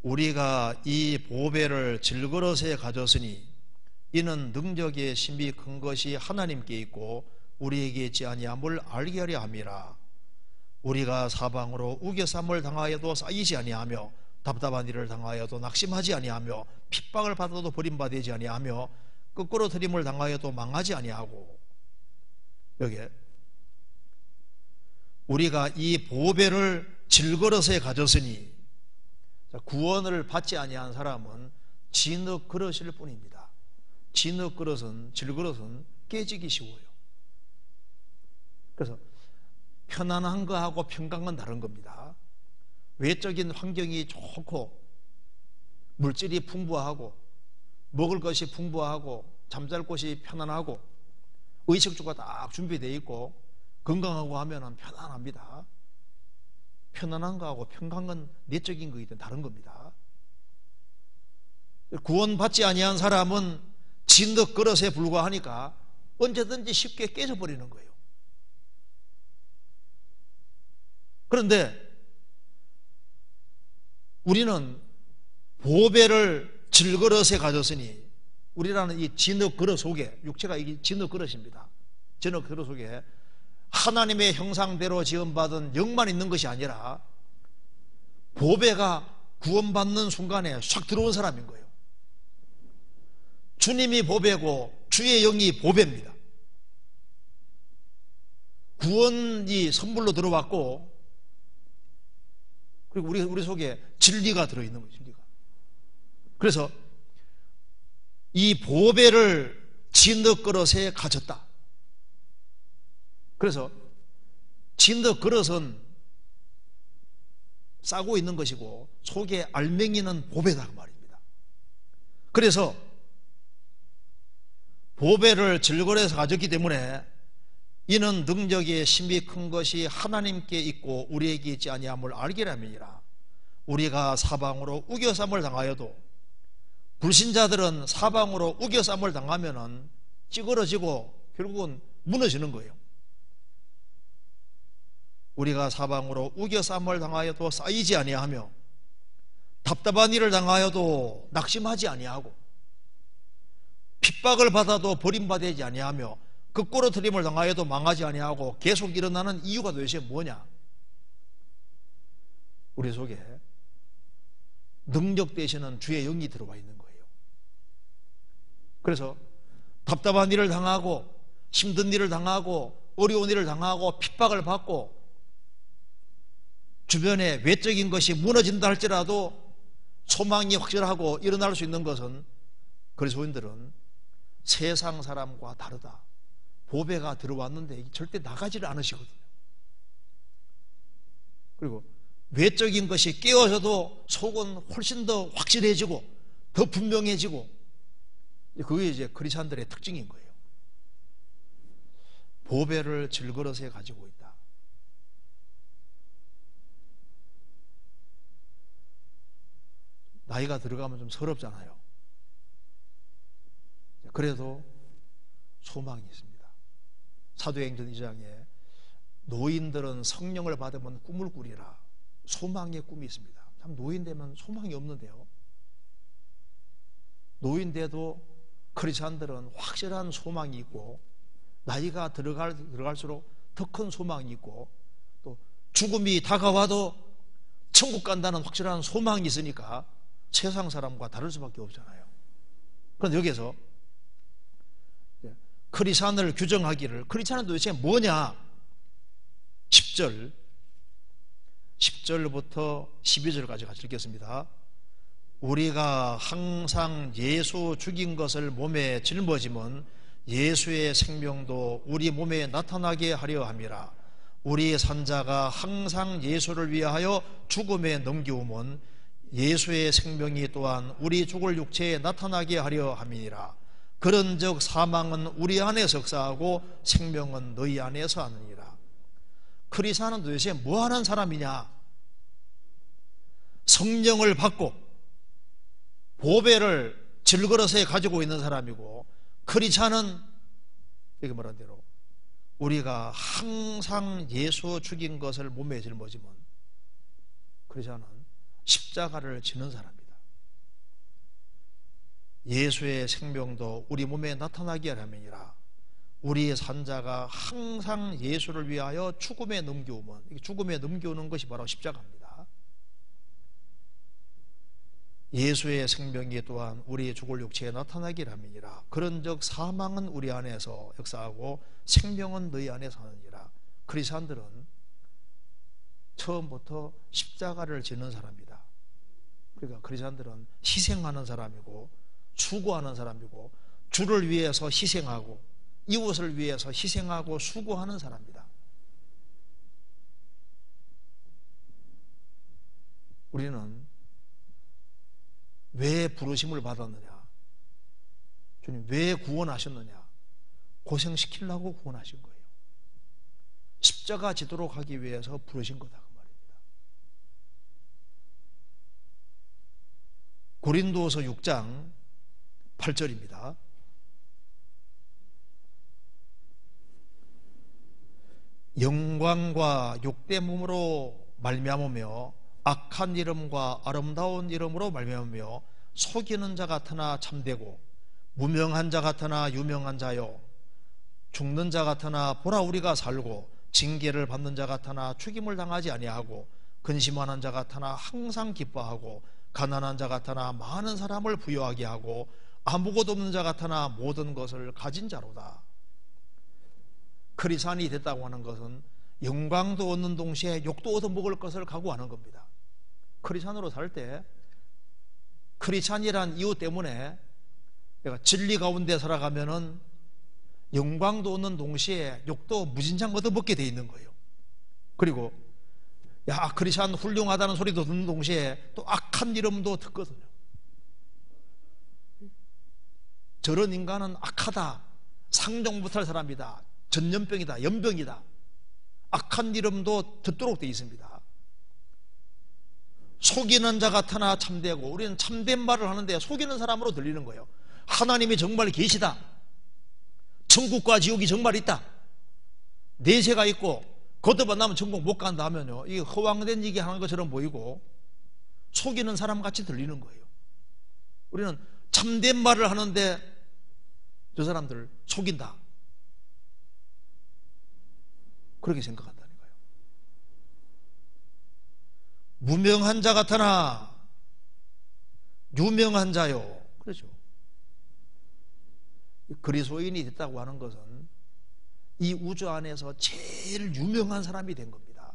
우리가 이 보배를 질그릇에 가졌으니 이는 능력의 심이 큰 것이 하나님께 있고 우리에게 있지 아니함을 알게 하려 함이라. 우리가 사방으로 우겨쌈을 당하여도 쌓이지 아니하며 답답한 일을 당하여도 낙심하지 아니하며 핍박을 받아도 버림받지 아니하며 거꾸로 트림을 당하여도 망하지 아니하고 여기에 우리가 이 보배를 질그릇에 가졌으니 구원을 받지 아니한 사람은 진흙 그릇일 뿐입니다. 진흙 그릇은 질그릇은 깨지기 쉬워요. 그래서 편안한 거하고 평강은 다른 겁니다. 외적인 환경이 좋고 물질이 풍부하고 먹을 것이 풍부하고 잠잘 곳이 편안하고 의식주가 딱 준비되어 있고 건강하고 하면 편안합니다. 편안한 거하고 평강은 내적인 거이든 다른 겁니다. 구원받지 아니한 사람은 진흙 그릇에 불과하니까 언제든지 쉽게 깨져버리는 거예요. 그런데 우리는 보배를 질그릇에 가졌으니 우리라는 이 진흙 그릇 속에 육체가 이 진흙 그릇입니다. 진흙 그릇 속에 하나님의 형상대로 지음받은 영만 있는 것이 아니라 보배가 구원받는 순간에 싹 들어온 사람인 거예요. 주님이 보배고 주의 영이 보배입니다. 구원이 선물로 들어왔고 그리고 우리 속에 진리가 들어있는 거예요. 진리가. 그래서 이 보배를 진흙 그릇에 가졌다. 그래서 진흙 그릇은 싸고 있는 것이고 속에 알맹이는 보배다 그 말입니다. 그래서 보배를 질거려서 가졌기 때문에 이는 능력의 심히 큰 것이 하나님께 있고 우리에게 있지 아니함을 알게 함이니라. 우리가 사방으로 우겨쌈을 당하여도, 불신자들은 사방으로 우겨쌈을 당하면은 찌그러지고 결국은 무너지는 거예요. 우리가 사방으로 우겨쌈을 당하여도 쌓이지 아니하며, 답답한 일을 당하여도 낙심하지 아니하고, 핍박을 받아도 버림받지 아니하며, 극고로트림을 당하여도 망하지 아니하고 계속 일어나는 이유가 도대체 뭐냐? 우리 속에 능력 되시는 주의 영이 들어와 있는 거예요. 그래서 답답한 일을 당하고, 힘든 일을 당하고, 어려운 일을 당하고, 핍박을 받고, 주변에 외적인 것이 무너진다 할지라도 소망이 확실하고 일어날 수 있는 것은, 그리스도인들은 세상 사람과 다르다. 보배가 들어왔는데 절대 나가지를 않으시거든요. 그리고 외적인 것이 깨어져도 속은 훨씬 더 확실해지고 더 분명해지고, 그게 이제 크리스찬들의 특징인 거예요. 보배를 질그릇에 가지고 있다. 나이가 들어가면 좀 서럽잖아요. 그래도 소망이 있습니다. 사도행전 2장에 노인들은 성령을 받으면 꿈을 꾸리라. 소망의 꿈이 있습니다. 참 노인 되면 소망이 없는데요. 노인 돼도 크리스찬들은 확실한 소망이 있고, 나이가 들어갈수록 더 큰 소망이 있고, 또 죽음이 다가와도 천국 간다는 확실한 소망이 있으니까 세상 사람과 다를 수밖에 없잖아요. 그런데 여기에서 크리스찬을 규정하기를, 크리스찬은 도대체 뭐냐? 10절부터 12절까지 같이 읽겠습니다. 우리가 항상 예수 죽인 것을 몸에 짊어지면 예수의 생명도 우리 몸에 나타나게 하려 함이라. 우리 산자가 항상 예수를 위하여 죽음에 넘기우면 예수의 생명이 또한 우리 죽을 육체에 나타나게 하려 함이니라. 그런즉 사망은 우리 안에 석사하고 생명은 너희 안에서 하느니라. 크리스찬은 도대체 뭐하는 사람이냐? 성령을 받고 보배를 질그릇에 가지고 있는 사람이고, 크리스찬은 여기 말한 대로 우리가 항상 예수 죽인 것을 몸에 짊어지면 크리스찬은 십자가를 지는 사람입니다. 예수의 생명도 우리 몸에 나타나게 하려니라. 우리의 산자가 항상 예수를 위하여 죽음에 넘겨오면, 죽음에 넘겨오는 것이 바로 십자가입니다. 예수의 생명이 또한 우리의 죽을 육체에 나타나게 함이니라. 그런즉 사망은 우리 안에서 역사하고 생명은 너희 안에서 하느니라. 크리스찬들은 처음부터 십자가를 지는 사람이다. 그러니까 크리스찬들은 희생하는 사람이고 수고하는 사람이고, 주를 위해서 희생하고 이웃을 위해서 희생하고 수고하는 사람이다. 우리는 왜 부르심을 받았느냐? 주님 왜 구원하셨느냐? 고생시키려고 구원하신 거예요. 십자가 지도록 하기 위해서 부르신 거다, 그 말입니다. 고린도서 6장 8절입니다. 영광과 욕된 몸으로 말미암으며 악한 이름과 아름다운 이름으로 말미암으며 속이는 자 같으나 참되고 무명한 자 같으나 유명한 자요, 죽는 자 같으나 보라 우리가 살고 징계를 받는 자 같으나 죽임을 당하지 아니하고 근심하는 자 같으나 항상 기뻐하고 가난한 자 같으나 많은 사람을 부유하게 하고 아무것도 없는 자 같으나 모든 것을 가진 자로다. 크리스찬이 됐다고 하는 것은 영광도 얻는 동시에 욕도 얻어먹을 것을 각오하는 겁니다. 크리스찬으로 살 때 크리스찬이란 이유 때문에 내가 진리 가운데 살아가면은 영광도 얻는 동시에 욕도 무진장 얻어먹게 돼 있는 거예요. 그리고 야, 크리스찬 훌륭하다는 소리도 듣는 동시에 또 악한 이름도 듣거든요. 저런 인간은 악하다, 상종 못할 사람이다, 전염병이다, 연병이다, 악한 이름도 듣도록 되어 있습니다. 속이는 자가 타나 참되고, 우리는 참된 말을 하는데 속이는 사람으로 들리는 거예요. 하나님이 정말 계시다, 천국과 지옥이 정말 있다, 내세가 있고 걷어봐 나면 천국 못 간다 하면요, 이게 허황된 얘기 하는 것처럼 보이고 속이는 사람 같이 들리는 거예요. 우리는 참된 말을 하는데 저 사람들 속인다, 그렇게 생각한다는 거예요. 무명한 자 같으나 유명한 자요, 그렇죠. 그리스도인이 됐다고 하는 것은 이 우주 안에서 제일 유명한 사람이 된 겁니다.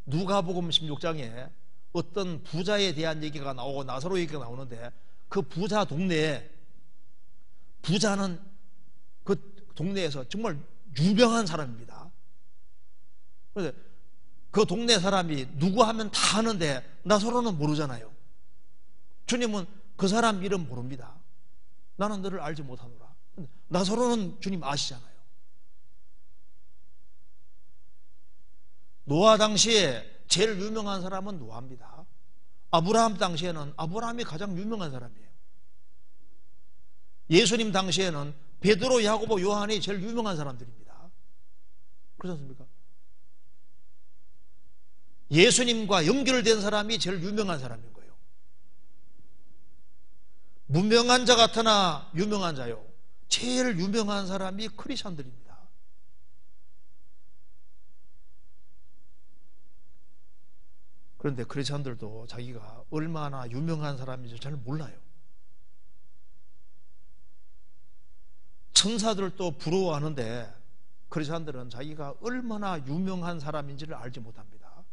누가복음 16장에 어떤 부자에 대한 얘기가 나오고 나사로 얘기가 나오는데, 그 부자 동네에, 부자는 그 동네에서 정말 유명한 사람입니다. 그런데 그 동네 사람이 누구 하면 다 아는데 나사로는 모르잖아요. 주님은 그 사람 이름 모릅니다. 나는 너를 알지 못하노라. 나사로는 주님 아시잖아요. 노아 당시에 제일 유명한 사람은 노아입니다. 아브라함 당시에는 아브라함이 가장 유명한 사람이에요. 예수님 당시에는 베드로, 야고보, 요한이 제일 유명한 사람들입니다. 그렇지 않습니까? 예수님과 연결된 사람이 제일 유명한 사람인 거예요. 무명한 자 같으나 유명한 자요, 제일 유명한 사람이 크리스천들입니다. 그런데 크리스천들도 자기가 얼마나 유명한 사람인지 잘 몰라요. 천사들도 부러워하는데 크리스천들은 자기가 얼마나 유명한 사람인지를 알지 못합니다.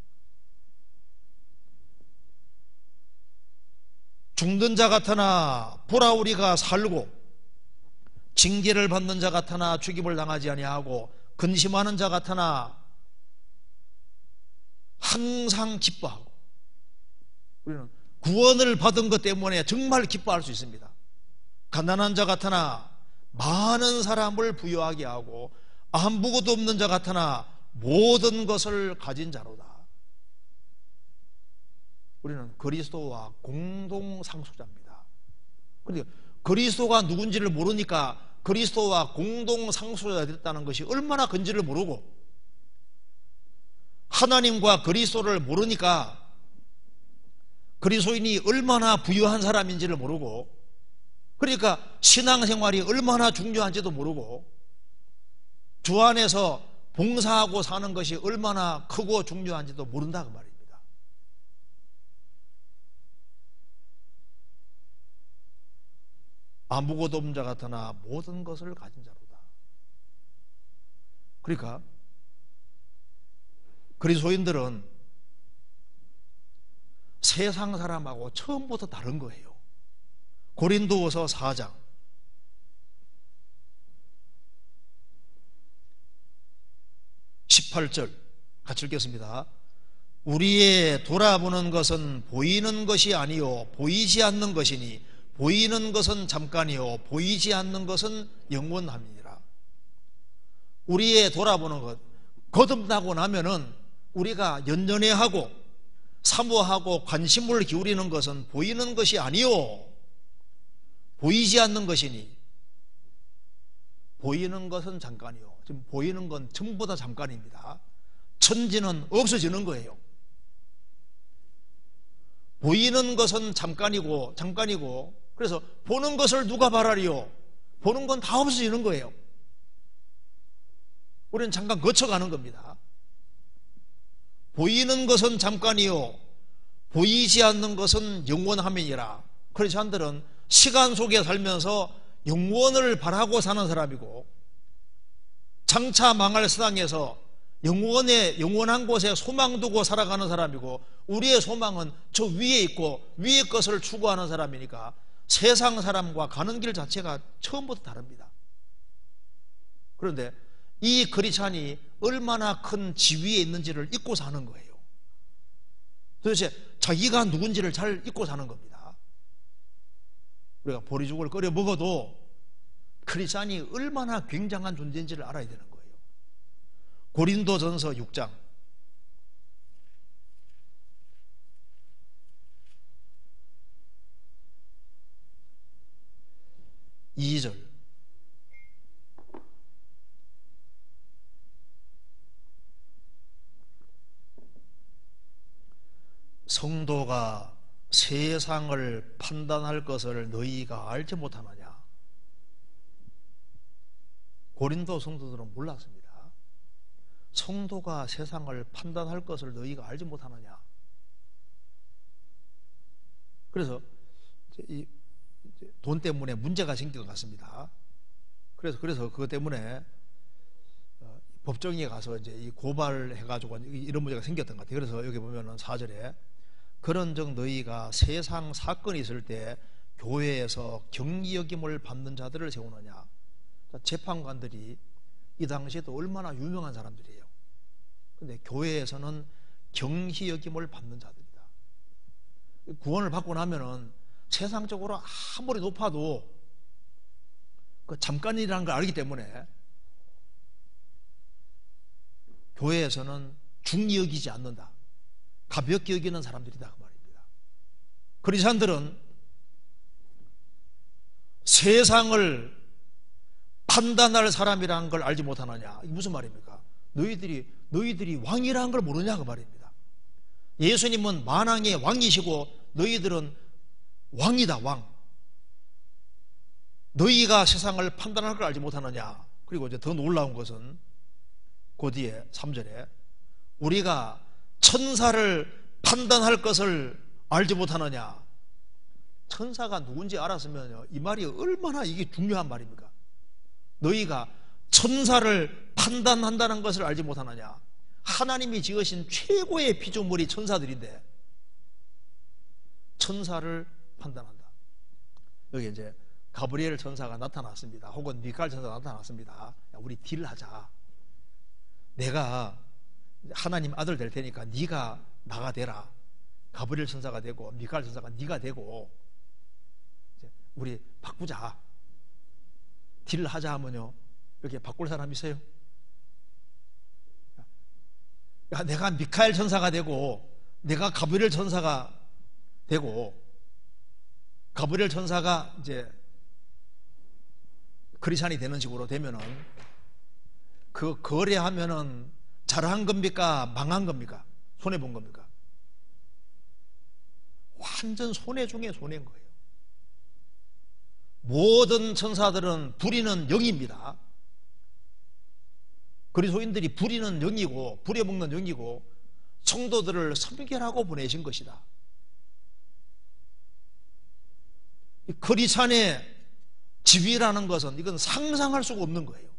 죽는 자 같으나 보라 우리가 살고, 징계를 받는 자 같으나 죽임을 당하지 아니하고, 근심하는 자 같으나 항상 기뻐하고. 우리는 구원을 받은 것 때문에 정말 기뻐할 수 있습니다. 가난한 자 같으나 많은 사람을 부유하게 하고, 아무것도 없는 자 같으나 모든 것을 가진 자로다. 우리는 그리스도와 공동 상속자입니다. 그런데 그리스도가 누군지를 모르니까 그리스도와 공동 상속자가 됐다는 것이 얼마나 큰지를 모르고, 하나님과 그리스도를 모르니까 그리스도인이 얼마나 부유한 사람인지를 모르고, 그러니까 신앙생활이 얼마나 중요한지도 모르고, 주 안에서 봉사하고 사는 것이 얼마나 크고 중요한지도 모른다 그 말입니다. 아무것도 없는 자 같으나 모든 것을 가진 자로다. 그러니까 그리스도인들은 세상 사람하고 처음부터 다른 거예요. 고린도후서 4장 18절 같이 읽겠습니다. 우리의 돌아보는 것은 보이는 것이 아니요 보이지 않는 것이니, 보이는 것은 잠깐이요 보이지 않는 것은 영원함이니라. 우리의 돌아보는 것, 거듭나고 나면은 우리가 연연해하고 사모하고 관심을 기울이는 것은 보이는 것이 아니요 보이지 않는 것이니, 보이는 것은 잠깐이요, 지금 보이는 건 전부 다 잠깐입니다. 천지는 없어지는 거예요. 보이는 것은 잠깐이고, 그래서 보는 것을 누가 바라리요? 보는 건 다 없어지는 거예요. 우리는 잠깐 거쳐가는 겁니다. 보이는 것은 잠깐이요 보이지 않는 것은 영원함이니라. 크리스천들은 시간 속에 살면서 영원을 바라고 사는 사람이고, 장차 망할 세상에서 영원한 곳에 소망 두고 살아가는 사람이고, 우리의 소망은 저 위에 있고 위의 것을 추구하는 사람이니까 세상 사람과 가는 길 자체가 처음부터 다릅니다. 그런데 이 크리스찬이 얼마나 큰 지위에 있는지를 잊고 사는 거예요. 도대체 자기가 누군지를 잘 잊고 사는 겁니다. 우리가 보리죽을 끓여 먹어도 크리스찬이 얼마나 굉장한 존재인지를 알아야 되는 거예요. 고린도전서 6장 2절. 성도가 세상을 판단할 것을 너희가 알지 못하느냐. 고린도 성도들은 몰랐습니다. 성도가 세상을 판단할 것을 너희가 알지 못하느냐. 그래서 돈 때문에 문제가 생긴 것 같습니다. 그래서 그것 때문에 법정에 가서 이제 이 고발을 해가지고 이런 문제가 생겼던 것 같아요. 그래서 여기 보면은 4절에 그런즉 너희가 세상 사건이 있을 때 교회에서 경리 여김을 받는 자들을 세우느냐. 재판관들이 이 당시에도 얼마나 유명한 사람들이에요. 근데 교회에서는 경희 여김을 받는 자들이다. 구원을 받고 나면은 세상적으로 아무리 높아도 그 잠깐이라는 걸 알기 때문에 교회에서는 중히 여기지 않는다. 가볍게 여기는 사람들이다 그 말입니다. 크리스찬들은 세상을 판단할 사람이라는 걸 알지 못하느냐. 이게 무슨 말입니까? 너희들이 왕이라는 걸 모르냐 그 말입니다. 예수님은 만왕의 왕이시고 너희들은 왕이다 왕. 너희가 세상을 판단할 걸 알지 못하느냐. 그리고 이제 더 놀라운 것은 그 뒤에 3절에 우리가 천사를 판단할 것을 알지 못하느냐. 천사가 누군지 알았으면요 이 말이 얼마나 이게 중요한 말입니까? 너희가 천사를 판단한다는 것을 알지 못하느냐. 하나님이 지으신 최고의 피조물이 천사들인데 천사를 판단한다. 여기 이제 가브리엘 천사가 나타났습니다. 혹은 미카엘 천사가 나타났습니다. 야, 우리 딜을 하자. 내가 하나님 아들 될 테니까 네가 나가 되라. 가브리엘 천사가 되고 미카엘 천사가 네가 되고 이제 우리 바꾸자. 딜을 하자 하면요 이렇게 바꿀 사람 있어요? 야, 내가 미카엘 천사가 되고 내가 가브리엘 천사가 되고 가브리엘 천사가 이제 크리스찬이 되는 식으로 되면은 그 거래하면은 잘한 겁니까? 망한 겁니까? 손해본 겁니까? 완전 손해 중에 손해인 거예요. 모든 천사들은 부리는 영입니다. 그리스도인들이 부리는 영이고 부려먹는 영이고 성도들을 선결하고 보내신 것이다. 이 크리스찬의 지위라는 것은 이건 상상할 수가 없는 거예요.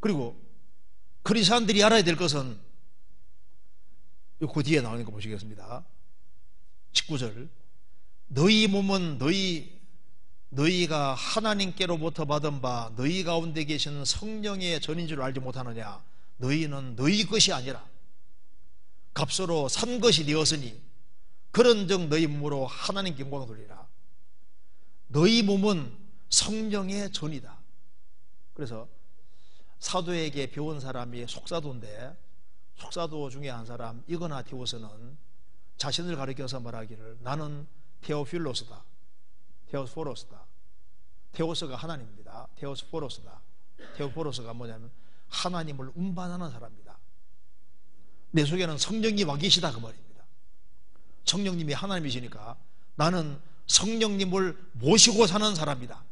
그리고 크리스찬들이 알아야 될 것은 그 뒤에 나오는 거 보시겠습니다. 19절 너희 몸은 너희가 하나님께로부터 받은 바 너희 가운데 계신 성령의 전인 줄 알지 못하느냐. 너희는 너희 것이 아니라 값으로 산 것이 되었으니 그런즉 너희 몸으로 하나님께 영광을 돌리라. 너희 몸은 성령의 전이다. 그래서 사도에게 배운 사람이 속사도인데 속사도 중에 한 사람 이그나티우스는 자신을 가리켜서 말하기를 나는 테오필로스다. 테오스포로스다. 테오스가 하나님입니다. 테오스포로스다. 테오포로스가 뭐냐면 하나님을 운반하는 사람이다. 내 속에는 성령이 와 계시다 그 말입니다. 성령님이 하나님이시니까 나는 성령님을 모시고 사는 사람이다.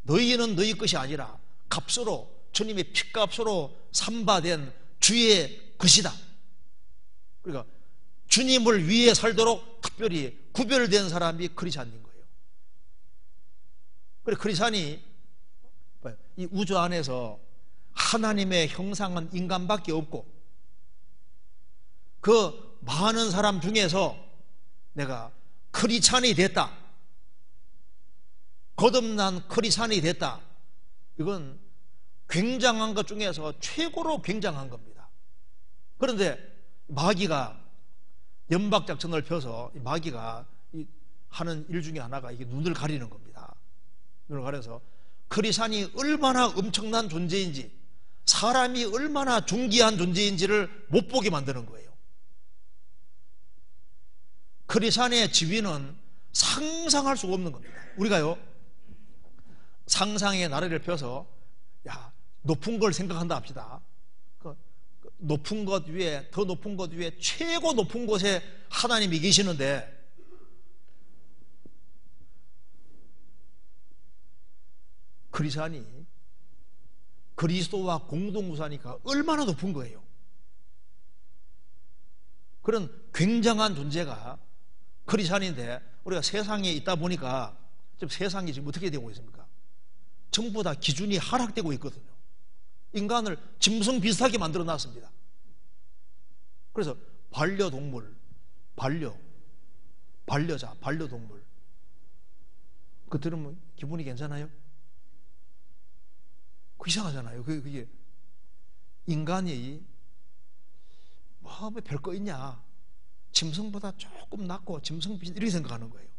너희는 너희 것이 아니라 값으로 주님의 핏값으로 삼바된 주의 것이다. 그러니까 주님을 위해 살도록 특별히 구별된 사람이 크리스찬인 거예요. 그래 크리스찬이 이 우주 안에서 하나님의 형상은 인간밖에 없고 그 많은 사람 중에서 내가 크리스찬이 됐다. 거듭난 크리스찬이 됐다. 이건 굉장한 것 중에서 최고로 굉장한 겁니다. 그런데 마귀가 연박작전을 펴서 마귀가 하는 일 중에 하나가 이게 눈을 가리는 겁니다. 눈을 가려서 크리스찬이 얼마나 엄청난 존재인지, 사람이 얼마나 존귀한 존재인지를 못 보게 만드는 거예요. 크리스찬의 지위는 상상할 수가 없는 겁니다. 우리가요, 상상의 나래를 펴서 높은 걸 생각한다 합시다. 높은 것 위에, 더 높은 것 위에 최고 높은 곳에 하나님이 계시는데, 크리스찬이 그리스도와 공동무사니까 얼마나 높은 거예요. 그런 굉장한 존재가 크리스찬인데, 우리가 세상에 있다 보니까 지금 세상이 지금 어떻게 되고 있습니까? 전부 다 기준이 하락되고 있거든요. 인간을 짐승 비슷하게 만들어 놨습니다. 그래서 반려동물, 반려자, 반려동물, 그거 들으면 기분이 괜찮아요? 그 이상하잖아요. 그게 인간이 뭐 별거 있냐, 짐승보다 조금 낫고 짐승 비슷, 이렇게 생각하는 거예요.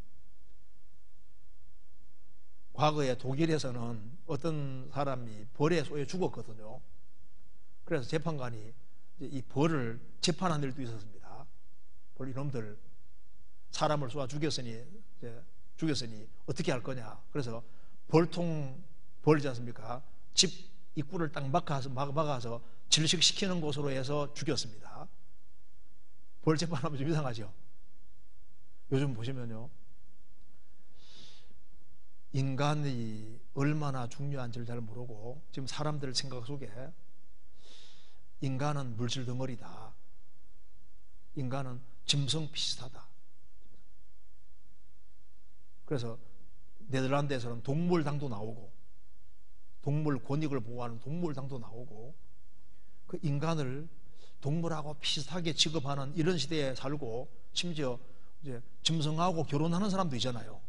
과거에 독일에서는 어떤 사람이 벌에 쏘여 죽었거든요. 그래서 재판관이 이 벌을 재판한 일도 있었습니다. 벌 이놈들 사람을 쏘아 죽였으니 어떻게 할 거냐. 그래서 벌이지 않습니까? 집 입구를 딱 막아서 질식시키는 곳으로 해서 죽였습니다. 벌 재판하면 좀 이상하죠. 요즘 보시면요, 인간이 얼마나 중요한지를 잘 모르고 지금 사람들 생각 속에 인간은 물질 덩어리다, 인간은 짐승 비슷하다. 그래서 네덜란드에서는 동물당도 나오고, 동물 권익을 보호하는 동물당도 나오고, 그 인간을 동물하고 비슷하게 취급하는 이런 시대에 살고, 심지어 이제 짐승하고 결혼하는 사람도 있잖아요.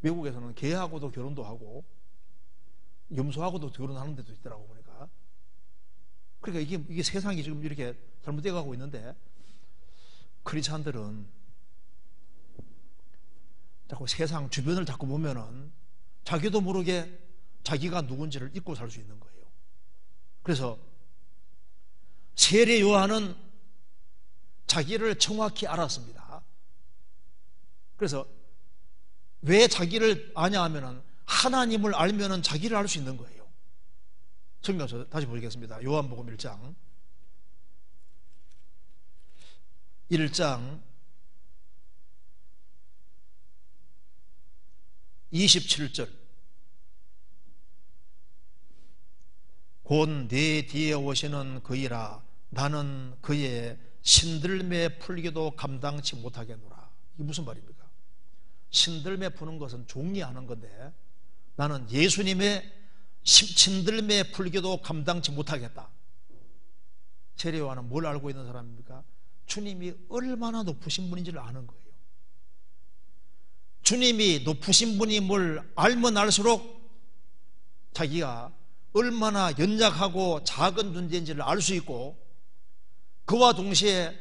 외국에서는 개하고도 결혼도 하고 염소하고도 결혼하는 데도 있더라고 보니까. 그러니까 이게 세상이 지금 이렇게 잘못되어 가고 있는데, 크리스찬들은 자꾸 세상 주변을 자꾸 보면은 자기도 모르게 자기가 누군지를 잊고 살 수 있는 거예요. 그래서 세례 요한은 자기를 정확히 알았습니다. 그래서 왜 자기를 아냐 하면은 하나님을 알면은 자기를 알 수 있는 거예요. 성경에서 다시 보겠습니다. 요한복음 1장 27절. 곧 내 뒤에 오시는 그이라 나는 그의 신들매 풀기도 감당치 못하겠노라. 이게 무슨 말입니까? 신들매 푸는 것은 종이 하는 건데, 나는 예수님의 신들매 풀기도 감당치 못하겠다. 세례 요한은 뭘 알고 있는 사람입니까? 주님이 얼마나 높으신 분인지를 아는 거예요. 주님이 높으신 분임을 알면 알수록 자기가 얼마나 연약하고 작은 존재인지를 알 수 있고, 그와 동시에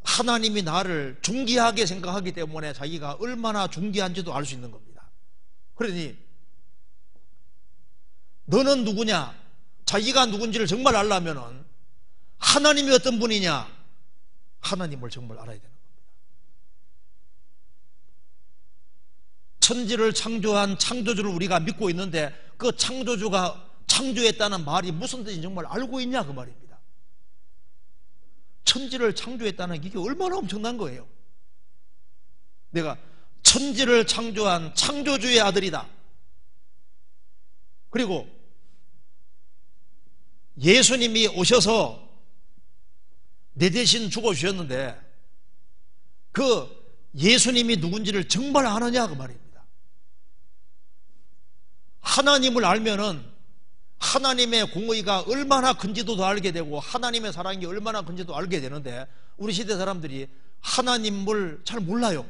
하나님이 나를 존귀하게 생각하기 때문에 자기가 얼마나 존귀한지도 알 수 있는 겁니다. 그러니 너는 누구냐? 자기가 누군지를 정말 알려면 하나님이 어떤 분이냐? 하나님을 정말 알아야 되는 겁니다. 천지를 창조한 창조주를 우리가 믿고 있는데, 그 창조주가 창조했다는 말이 무슨 뜻인지 정말 알고 있냐, 그 말입니다. 천지를 창조했다는 게 이게 얼마나 엄청난 거예요. 내가 천지를 창조한 창조주의 아들이다. 그리고 예수님이 오셔서 내 대신 죽어주셨는데, 그 예수님이 누군지를 정말 아느냐, 그 말입니다. 하나님을 알면은 하나님의 공의가 얼마나 큰지도 더 알게 되고, 하나님의 사랑이 얼마나 큰지도 알게 되는데, 우리 시대 사람들이 하나님을 잘 몰라요.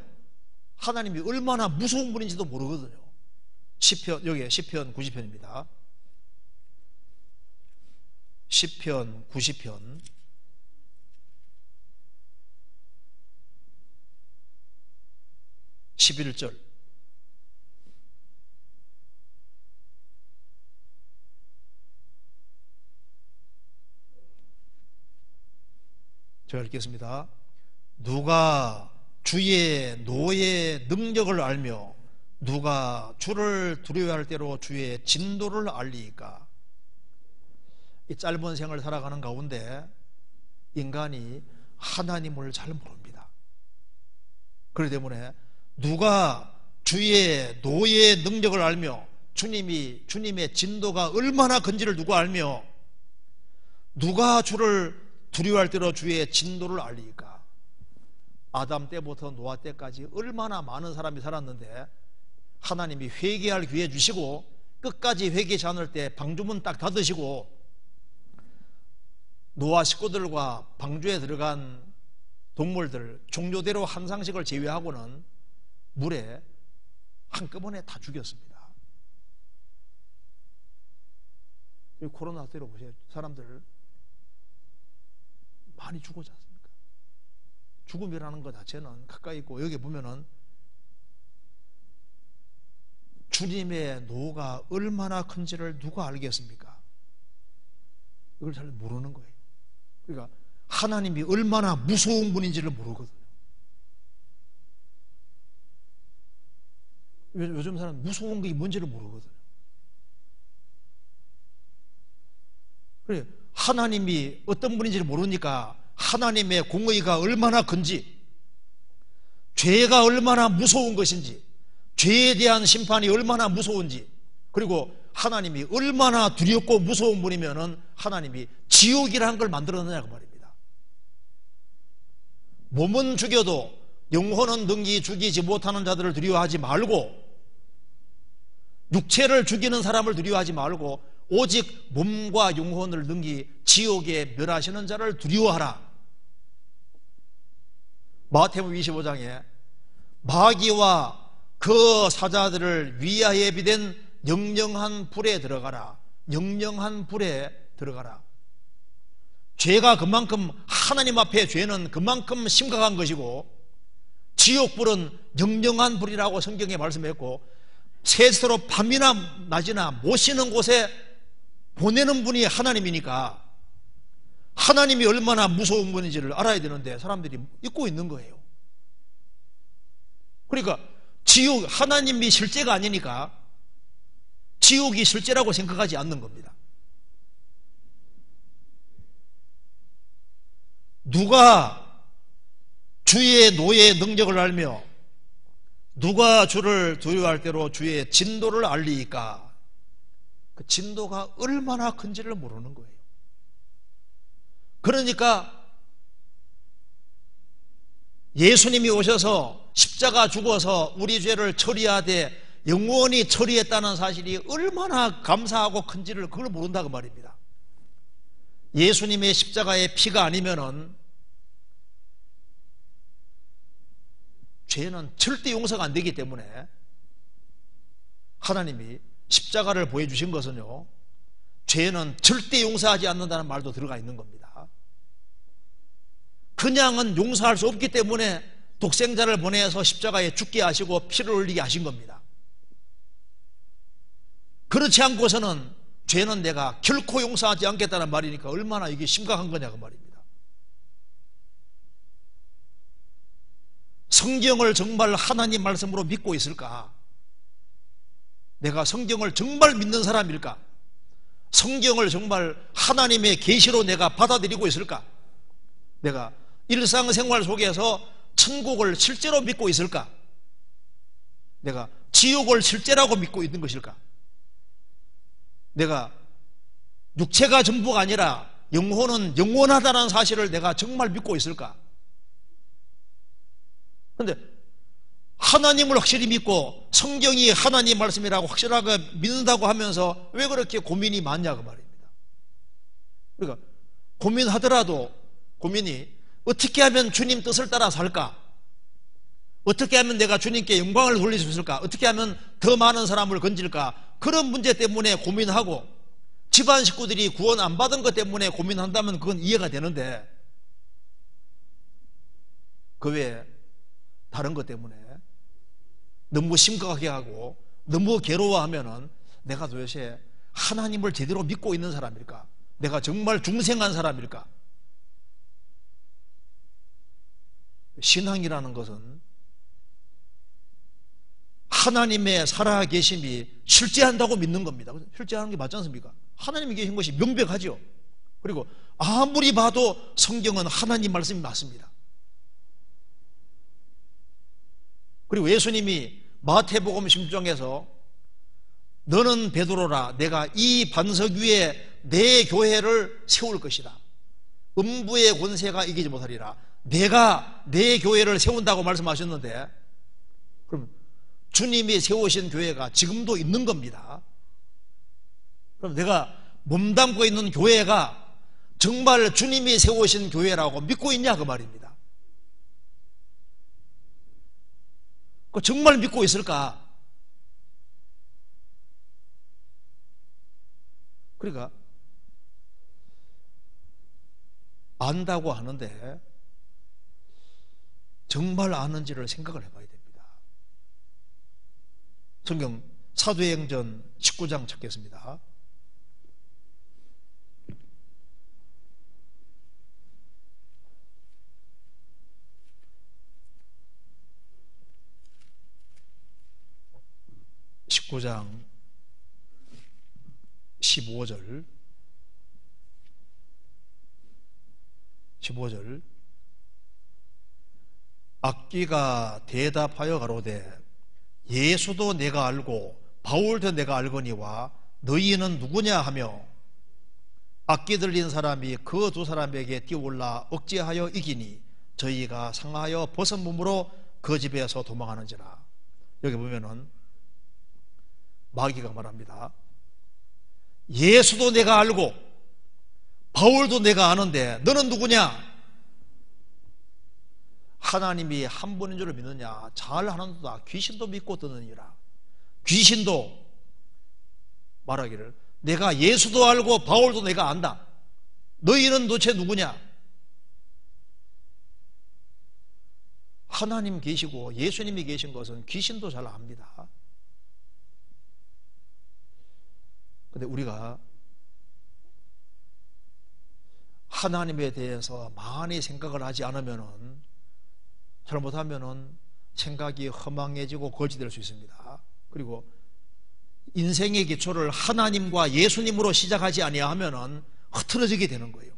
하나님이 얼마나 무서운 분인지도 모르거든요. 시편, 여기 시편 90편입니다. 시편 90편 11절. 제가 읽겠습니다. 누가 주의 노의 능력을 알며 누가 주를 두려워할 대로 주의 진도를 알리이까. 이 짧은 생을 살아가는 가운데 인간이 하나님을 잘 모릅니다. 그렇기 때문에 누가 주의 노의 능력을 알며 주님의 진도가 얼마나 큰지를 누가 알며 누가 주를 두려워할 대로 주의 진도를 알리니까. 아담 때부터 노아 때까지 얼마나 많은 사람이 살았는데 하나님이 회개할 기회 주시고 끝까지 회개하지 않을 때 방주문 딱 닫으시고 노아 식구들과 방주에 들어간 동물들 종류대로 한 상씩을 제외하고는 물에 한꺼번에 다 죽였습니다. 코로나 때로 보세요. 사람들 많이 죽었지 않습니까? 죽음이라는 것 자체는 가까이 있고, 여기 보면은 주님의 노가 얼마나 큰지를 누가 알겠습니까? 이걸 잘 모르는 거예요. 그러니까 하나님이 얼마나 무서운 분인지를 모르거든요. 요즘 사람 무서운 게 뭔지를 모르거든요. 그래, 하나님이 어떤 분인지를 모르니까 하나님의 공의가 얼마나 큰지, 죄가 얼마나 무서운 것인지, 죄에 대한 심판이 얼마나 무서운지, 그리고 하나님이 얼마나 두렵고 무서운 분이면은 하나님이 지옥이라는 걸 만들어내냐고 말입니다. 몸은 죽여도 영혼은 능히 죽이지 못하는 자들을 두려워하지 말고, 육체를 죽이는 사람을 두려워하지 말고 오직 몸과 영혼을 능히 지옥에 멸하시는 자를 두려워하라. 마태복음 25장에 마귀와 그 사자들을 위하여 예비된 영영한 불에 들어가라. 영영한 불에 들어가라. 죄가 그만큼, 하나님 앞에 죄는 그만큼 심각한 것이고, 지옥불은 영영한 불이라고 성경에 말씀했고, 세스로 밤이나 낮이나 못 쉬는 곳에 보내는 분이 하나님이니까 하나님이 얼마나 무서운 분인지를 알아야 되는데 사람들이 잊고 있는 거예요. 그러니까 지옥, 하나님이 실제가 아니니까 지옥이 실제라고 생각하지 않는 겁니다. 누가 주의 노의 능력을 알며 누가 주를 두려워할 대로 주의 진도를 알리니까. 그 진도가 얼마나 큰지를 모르는 거예요. 그러니까 예수님이 오셔서 십자가 죽어서 우리 죄를 처리하되 영원히 처리했다는 사실이 얼마나 감사하고 큰지를 그걸 모른다고 말입니다. 예수님의 십자가의 피가 아니면은 죄는 절대 용서가 안 되기 때문에 하나님이 십자가를 보여주신 것은요, 죄는 절대 용서하지 않는다는 말도 들어가 있는 겁니다. 그냥은 용서할 수 없기 때문에 독생자를 보내서 십자가에 죽게 하시고 피를 흘리게 하신 겁니다. 그렇지 않고서는 죄는 내가 결코 용서하지 않겠다는 말이니까 얼마나 이게 심각한 거냐 그 말입니다. 성경을 정말 하나님 말씀으로 믿고 있을까? 내가 성경을 정말 믿는 사람일까? 성경을 정말 하나님의 계시로 내가 받아들이고 있을까? 내가 일상생활 속에서 천국을 실제로 믿고 있을까? 내가 지옥을 실제라고 믿고 있는 것일까? 내가 육체가 전부가 아니라 영혼은 영원하다는 사실을 내가 정말 믿고 있을까? 그런데 하나님을 확실히 믿고 성경이 하나님 말씀이라고 확실하게 믿는다고 하면서 왜 그렇게 고민이 많냐고 말입니다. 그러니까 고민하더라도 고민이 어떻게 하면 주님 뜻을 따라 살까? 어떻게 하면 내가 주님께 영광을 돌릴 수 있을까? 어떻게 하면 더 많은 사람을 건질까? 그런 문제 때문에 고민하고 집안 식구들이 구원 안 받은 것 때문에 고민한다면 그건 이해가 되는데 그 외에 다른 것 때문에 너무 심각하게 하고 너무 괴로워하면은 내가 도대체 하나님을 제대로 믿고 있는 사람일까? 내가 정말 중생한 사람일까? 신앙이라는 것은 하나님의 살아계심이 실제한다고 믿는 겁니다. 실제하는 게 맞지 않습니까? 하나님이 계신 것이 명백하죠. 그리고 아무리 봐도 성경은 하나님 말씀이 맞습니다. 그리고 예수님이 마태복음 16장에서 너는 베드로라, 내가 이 반석 위에 내 교회를 세울 것이다. 음부의 권세가 이기지 못하리라. 내가 내 교회를 세운다고 말씀하셨는데, 그럼 주님이 세우신 교회가 지금도 있는 겁니다. 그럼 내가 몸담고 있는 교회가 정말 주님이 세우신 교회라고 믿고 있냐 그 말입니다. 정말 믿고 있을까? 그러니까 안다고 하는데 정말 아는지를 생각을 해봐야 됩니다. 성경 사도행전 19장 찾겠습니다. (19장) 15절 악귀가 대답하여 가로되 예수도 내가 알고 바울도 내가 알거니와 너희는 누구냐 하며 악귀 들린 사람이 그 두 사람에게 뛰어올라 억제하여 이기니 저희가 상하여 벗은 몸으로 그 집에서 도망하는지라. 여기 보면은 마귀가 말합니다. 예수도 내가 알고 바울도 내가 아는데 너는 누구냐? 하나님이 한 분인 줄 믿느냐? 잘하는도다. 귀신도 믿고 듣느니라. 귀신도 말하기를 내가 예수도 알고 바울도 내가 안다. 너희는 도대체 누구냐? 하나님 계시고 예수님이 계신 것은 귀신도 잘 압니다. 근데 우리가 하나님에 대해서 많이 생각을 하지 않으면은, 잘못하면은 생각이 허망해지고 거짓될 수 있습니다. 그리고 인생의 기초를 하나님과 예수님으로 시작하지 아니하면은 흐트러지게 되는 거예요.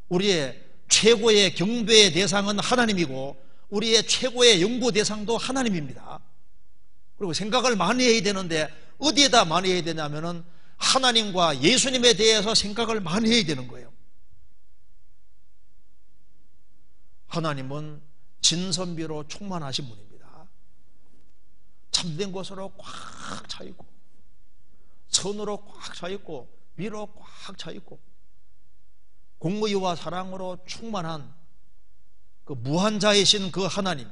우리의 최고의 경배의 대상은 하나님이고 우리의 최고의 연구 대상도 하나님입니다. 그리고 생각을 많이 해야 되는데 어디에다 많이 해야 되냐면은 하나님과 예수님에 대해서 생각을 많이 해야 되는 거예요. 하나님은 진선비로 충만하신 분입니다. 참된 것으로 꽉 차있고 선으로 꽉 차있고 미로 꽉 차있고 공의와 사랑으로 충만한 그 무한자이신 그 하나님,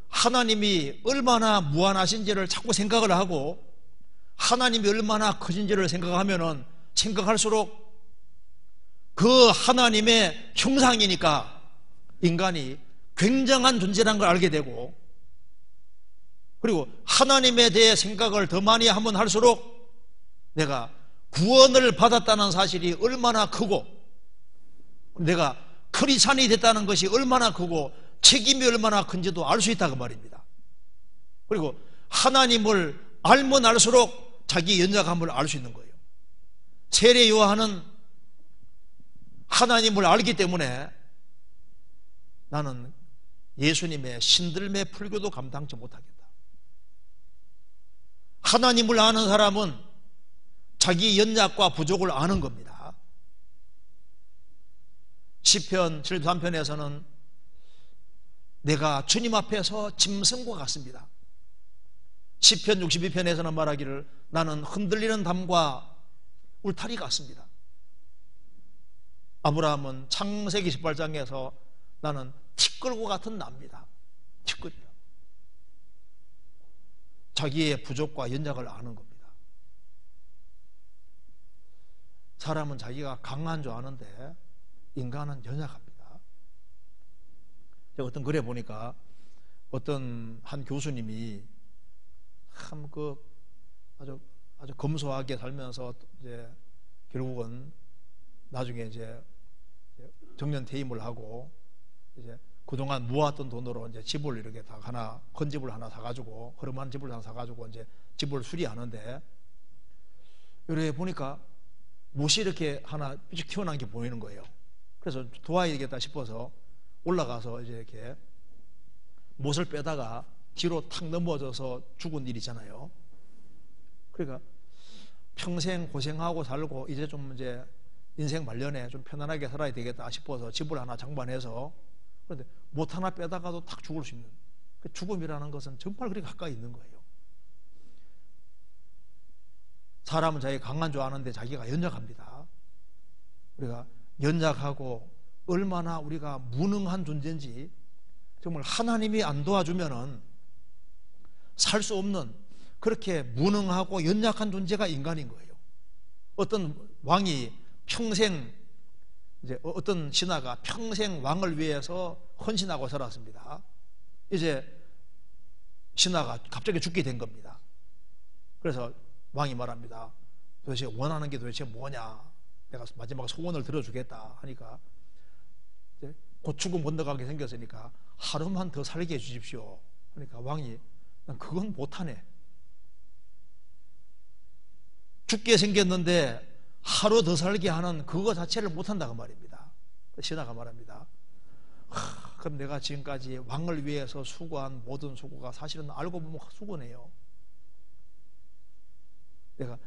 하나님이 얼마나 무한하신지를 자꾸 생각을 하고 하나님이 얼마나 크신지를 생각하면은 생각할수록 그 하나님의 형상이니까 인간이 굉장한 존재라는 걸 알게 되고, 그리고 하나님에 대해 생각을 더 많이 하면 할수록 내가 구원을 받았다는 사실이 얼마나 크고 내가 크리스찬이 됐다는 것이 얼마나 크고 책임이 얼마나 큰지도 알 수 있다 그 말입니다. 그리고 하나님을 알면 알수록 자기 연약함을 알 수 있는 거예요. 세례 요한은 하나님을 알기 때문에 나는 예수님의 신들매 풀교도 감당치 못하겠다. 하나님을 아는 사람은 자기 연약과 부족을 아는 겁니다. 시편 73편에서는 내가 주님 앞에서 짐승과 같습니다. 시편 62편에서는 말하기를 나는 흔들리는 담과 울타리 같습니다. 아브라함은 창세기 18장에서 나는 티끌과 같은 나입니다. 티끌이요. 자기의 부족과 연약을 아는 겁니다. 사람은 자기가 강한 줄 아는데 인간은 연약합니다. 제가 어떤 글에 보니까 어떤 한 교수님이 참 아주 검소하게 살면서 이제 결국은 나중에 이제 정년 퇴임을 하고 이제 그동안 모았던 돈으로 이제 집을 이렇게 다 하나, 큰 집을 하나 사가지고, 허름한 집을 하나 사가지고 이제 집을 수리하는데, 이렇게 보니까 못이 이렇게 하나 삐죽 튀어나온 게 보이는 거예요. 그래서 도와야겠다 싶어서 올라가서 이제 이렇게 못을 빼다가 뒤로 탁 넘어져서 죽은 일 있잖아요. 그러니까 평생 고생하고 살고 이제 좀 이제 인생 말년에 좀 편안하게 살아야 되겠다 싶어서 집을 하나 장만해서, 그런데 못 하나 빼다가도 탁 죽을 수 있는, 그 죽음이라는 것은 정말 그렇게 가까이 있는 거예요. 사람은 자기 강한 줄 아는데 자기가 연약합니다. 우리가 연약하고 얼마나 우리가 무능한 존재인지, 정말 하나님이 안 도와주면은 살 수 없는 그렇게 무능하고 연약한 존재가 인간인 거예요. 어떤 왕이 평생, 이제 어떤 신하가 평생 왕을 위해서 헌신하고 살았습니다. 이제 신하가 갑자기 죽게 된 겁니다. 그래서 왕이 말합니다. 도대체 원하는 게 도대체 뭐냐? 내가 마지막 소원을 들어주겠다 하니까, 이제 곧 죽음 건너가게 생겼으니까 하루만 더 살게 해주십시오. 그러니까 왕이, 난 그건 못하네. 죽게 생겼는데 하루 더 살게 하는 그거 자체를 못한다고 말입니다. 신하가 말합니다. 그럼 내가 지금까지 왕을 위해서 수고한 모든 수고가 사실은 알고 보면 수고네요. 내가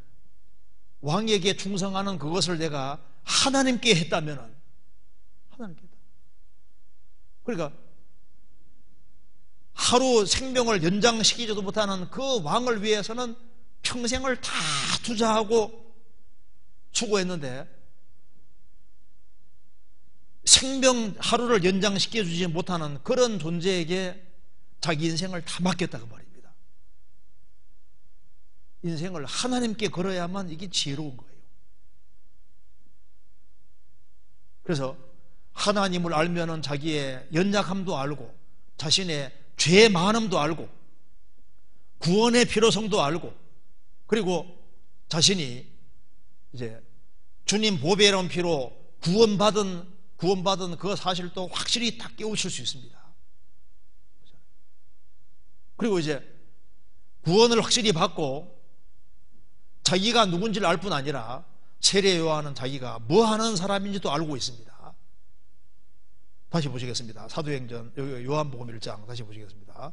왕에게 충성하는 그것을 내가 하나님께 했다면은, 하나님께 했다. 그러니까 하루 생명을 연장시키지도 못하는 그 왕을 위해서는 평생을 다 투자하고 수고했는데, 생명 하루를 연장시켜주지 못하는 그런 존재에게 자기 인생을 다 맡겼다고 말입니다. 인생을 하나님께 걸어야만 이게 지혜로운 거예요. 그래서 하나님을 알면은 자기의 연약함도 알고, 자신의 죄의 많음도 알고, 구원의 필요성도 알고, 그리고 자신이 이제 주님 보배로운 피로 구원받은 그 사실도 확실히 딱 깨우칠 수 있습니다. 그리고 이제 구원을 확실히 받고 자기가 누군지를 알 뿐 아니라 세례 요한은 자기가 뭐 하는 사람인지도 알고 있습니다. 다시 보시겠습니다. 사도행전 요한복음 1장 다시 보시겠습니다.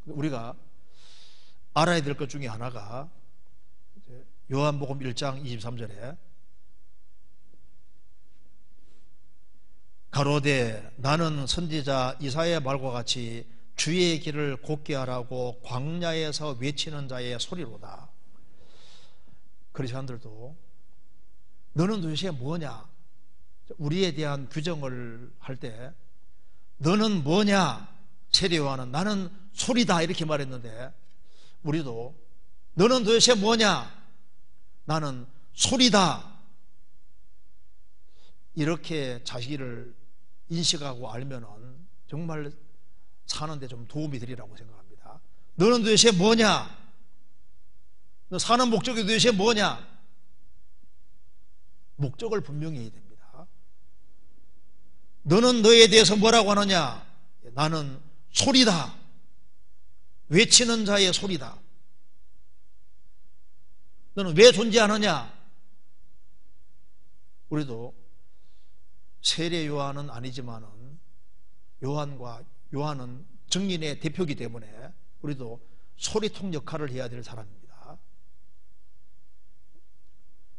우리가 알아야 될 것 중에 하나가 요한복음 1장 23절에 가로되 나는 선지자 이사야의 말과 같이 주의 길을 곧게 하라고 광야에서 외치는 자의 소리로다. 그리스도인들도 너는 도대체 뭐냐? 우리에 대한 규정을 할 때 너는 뭐냐? 세례 요한은 나는 소리다 이렇게 말했는데, 우리도 너는 도대체 뭐냐? 나는 소리다 이렇게 자기를 인식하고 알면은 정말 사는데 좀 도움이 되리라고 생각합니다. 너는 도대체 뭐냐? 너 사는 목적이 도대체 뭐냐? 목적을 분명히 해야 됩니다. 너는 너에 대해서 뭐라고 하느냐? 나는 소리다. 외치는 자의 소리다. 너는 왜 존재하느냐? 우리도 세례 요한은 아니지만은 요한은 증인의 대표이기 때문에 우리도 소리통 역할을 해야 될 사람입니다.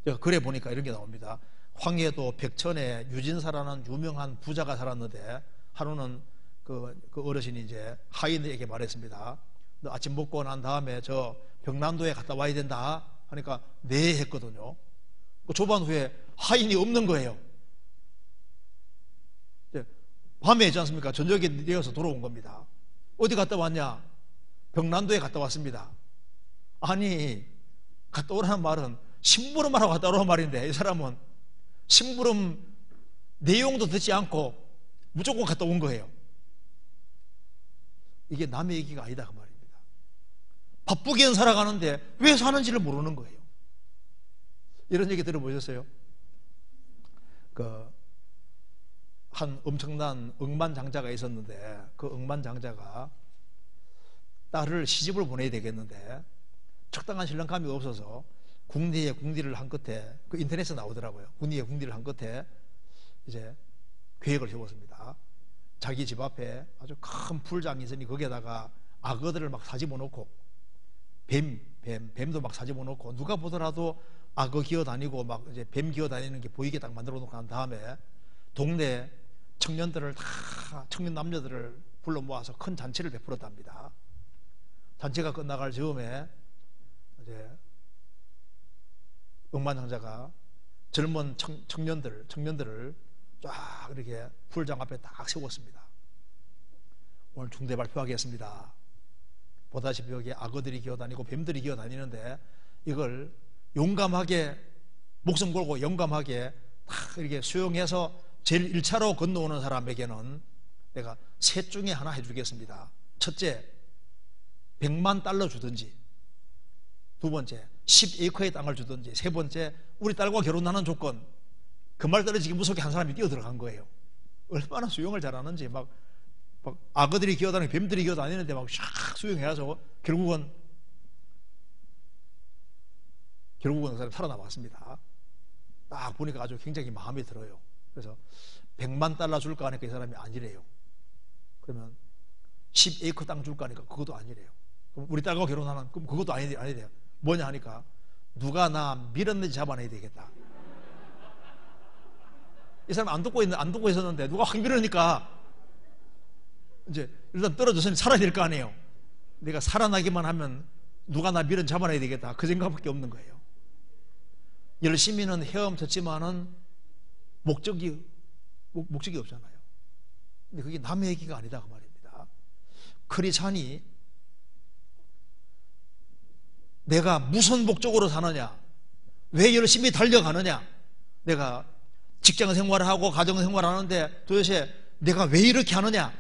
제가 글에 보니까 이런 게 나옵니다. 황해도 백천에 유진사라는 유명한 부자가 살았는데, 하루는 그 어르신이 이제 하인에게 말했습니다. 너 아침 먹고 난 다음에 저 병남도에 갔다 와야 된다 하니까 네 했거든요. 그 조반 후에 하인이 없는 거예요. 밤에 있지 않습니까? 저녁에 내려서 돌아온 겁니다. 어디 갔다 왔냐? 병남도에 갔다 왔습니다. 아니, 갔다 오라는 말은 심부름하러 갔다 오라는 말인데, 이 사람은 심부름 내용도 듣지 않고 무조건 갔다 온 거예요. 이게 남의 얘기가 아니다 그 말입니다. 바쁘게는 살아가는데 왜 사는지를 모르는 거예요. 이런 얘기 들어보셨어요? 한 엄청난 억만장자가 있었는데 그 억만장자가 딸을 시집을 보내야 되겠는데 적당한 신랑감이 없어서 궁리에 궁리를 한 끝에 그 인터넷에 나오더라고요. 궁리에 궁리를 한 끝에 이제 계획을 세웠습니다. 자기 집 앞에 아주 큰 풀장이 있으니 거기에다가 악어들을 막 사집어 놓고 뱀도 막 사집어 놓고 누가 보더라도 악어 기어 다니고 막 이제 뱀 기어 다니는 게 보이게 딱 만들어 놓고 난 다음에 동네 청년들을 다 청년 남녀들을 불러 모아서 큰 잔치를 베풀었답니다. 잔치가 끝나갈 즈음에 이제 억만장자가 젊은 청년들을 쫙 이렇게 풀장 앞에 딱 세웠습니다. 오늘 중대 발표하겠습니다. 보다시피 여기 악어들이 기어다니고 뱀들이 기어다니는데 이걸 용감하게 목숨 걸고 용감하게 딱 이렇게 수용해서 제일 1차로 건너오는 사람에게는 내가 셋 중에 하나 해주겠습니다. 첫째, 100만 달러 주든지, 두 번째 10에이커의 땅을 주든지, 세 번째 우리 딸과 결혼하는 조건. 그 말 떨어지기 무섭게 한 사람이 뛰어들어간 거예요. 얼마나 수용을 잘하는지 막 악어들이 기어다니고 뱀들이 기어다니는데 막 샥 수용해서 결국은 그 사람이 살아남았습니다. 딱 보니까 아주 굉장히 마음에 들어요. 그래서 100만 달러 줄까 하니까 이 사람이 아니래요. 그러면 10에이커 땅 줄까 하니까 그것도 아니래요. 그럼 우리 딸과 결혼하는, 그럼 그것도 아니래요. 뭐냐 하니까 누가 나 밀었는지 잡아내야 되겠다. 이 사람 안 듣고 있었는데 누가 확 밀으니까 이제 일단 떨어져서 살아야 될 거 아니에요. 내가 살아나기만 하면 누가 나 밀은 잡아내야 되겠다. 그 생각밖에 없는 거예요. 열심히는 헤엄쳤지만은 목적이 없잖아요. 근데 그게 남의 얘기가 아니다 그 말입니다. 크리스찬이 내가 무슨 목적으로 사느냐, 왜 열심히 달려가느냐, 내가 직장 생활을 하고 가정 생활을 하는데 도대체 내가 왜 이렇게 하느냐,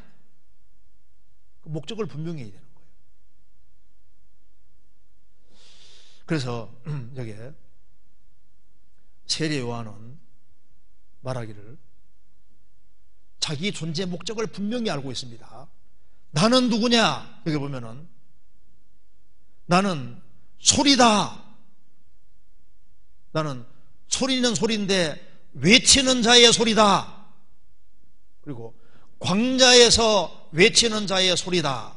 그 목적을 분명히 해야 되는 거예요. 그래서 여기에 세례 요한은 말하기를 자기 존재 목적을 분명히 알고 있습니다. 나는 누구냐? 여기 보면은 나는 소리다. 나는 소리는 소리인데 외치는 자의 소리다. 그리고 광야에서 외치는 자의 소리다.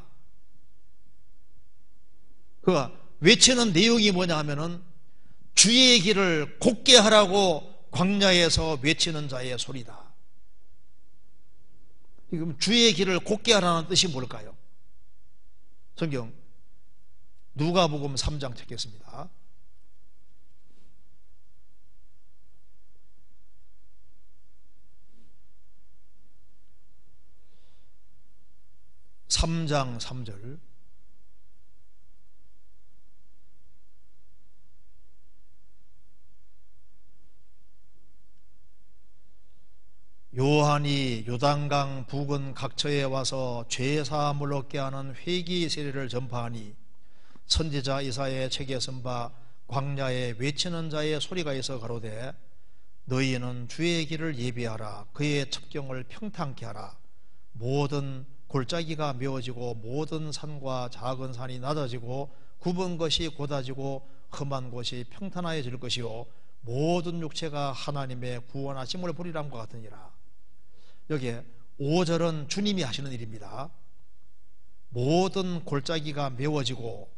그가 외치는 내용이 뭐냐 하면은 주의 길을 곧게 하라고 광야에서 외치는 자의 소리다. 그럼 주의 길을 곧게 하라는 뜻이 뭘까요? 성경 누가복음 3장 찾겠습니다. (3장 3절) 요한이 요단강 부근 각처에 와서 죄사함을 얻게 하는 회개 세례를 전파하니 선지자 이사야의 책에 쓴 바 광야에 외치는 자의 소리가 있어 가로되 너희는 주의 길을 예비하라. 그의 첩경을 평탄케 하라. 모든 골짜기가 메워지고 모든 산과 작은 산이 낮아지고 굽은 것이 곧아지고 험한 곳이 평탄하여질 것이요 모든 육체가 하나님의 구원하심을 보리람과 같으니라. 여기에 5절은 주님이 하시는 일입니다. 모든 골짜기가 메워지고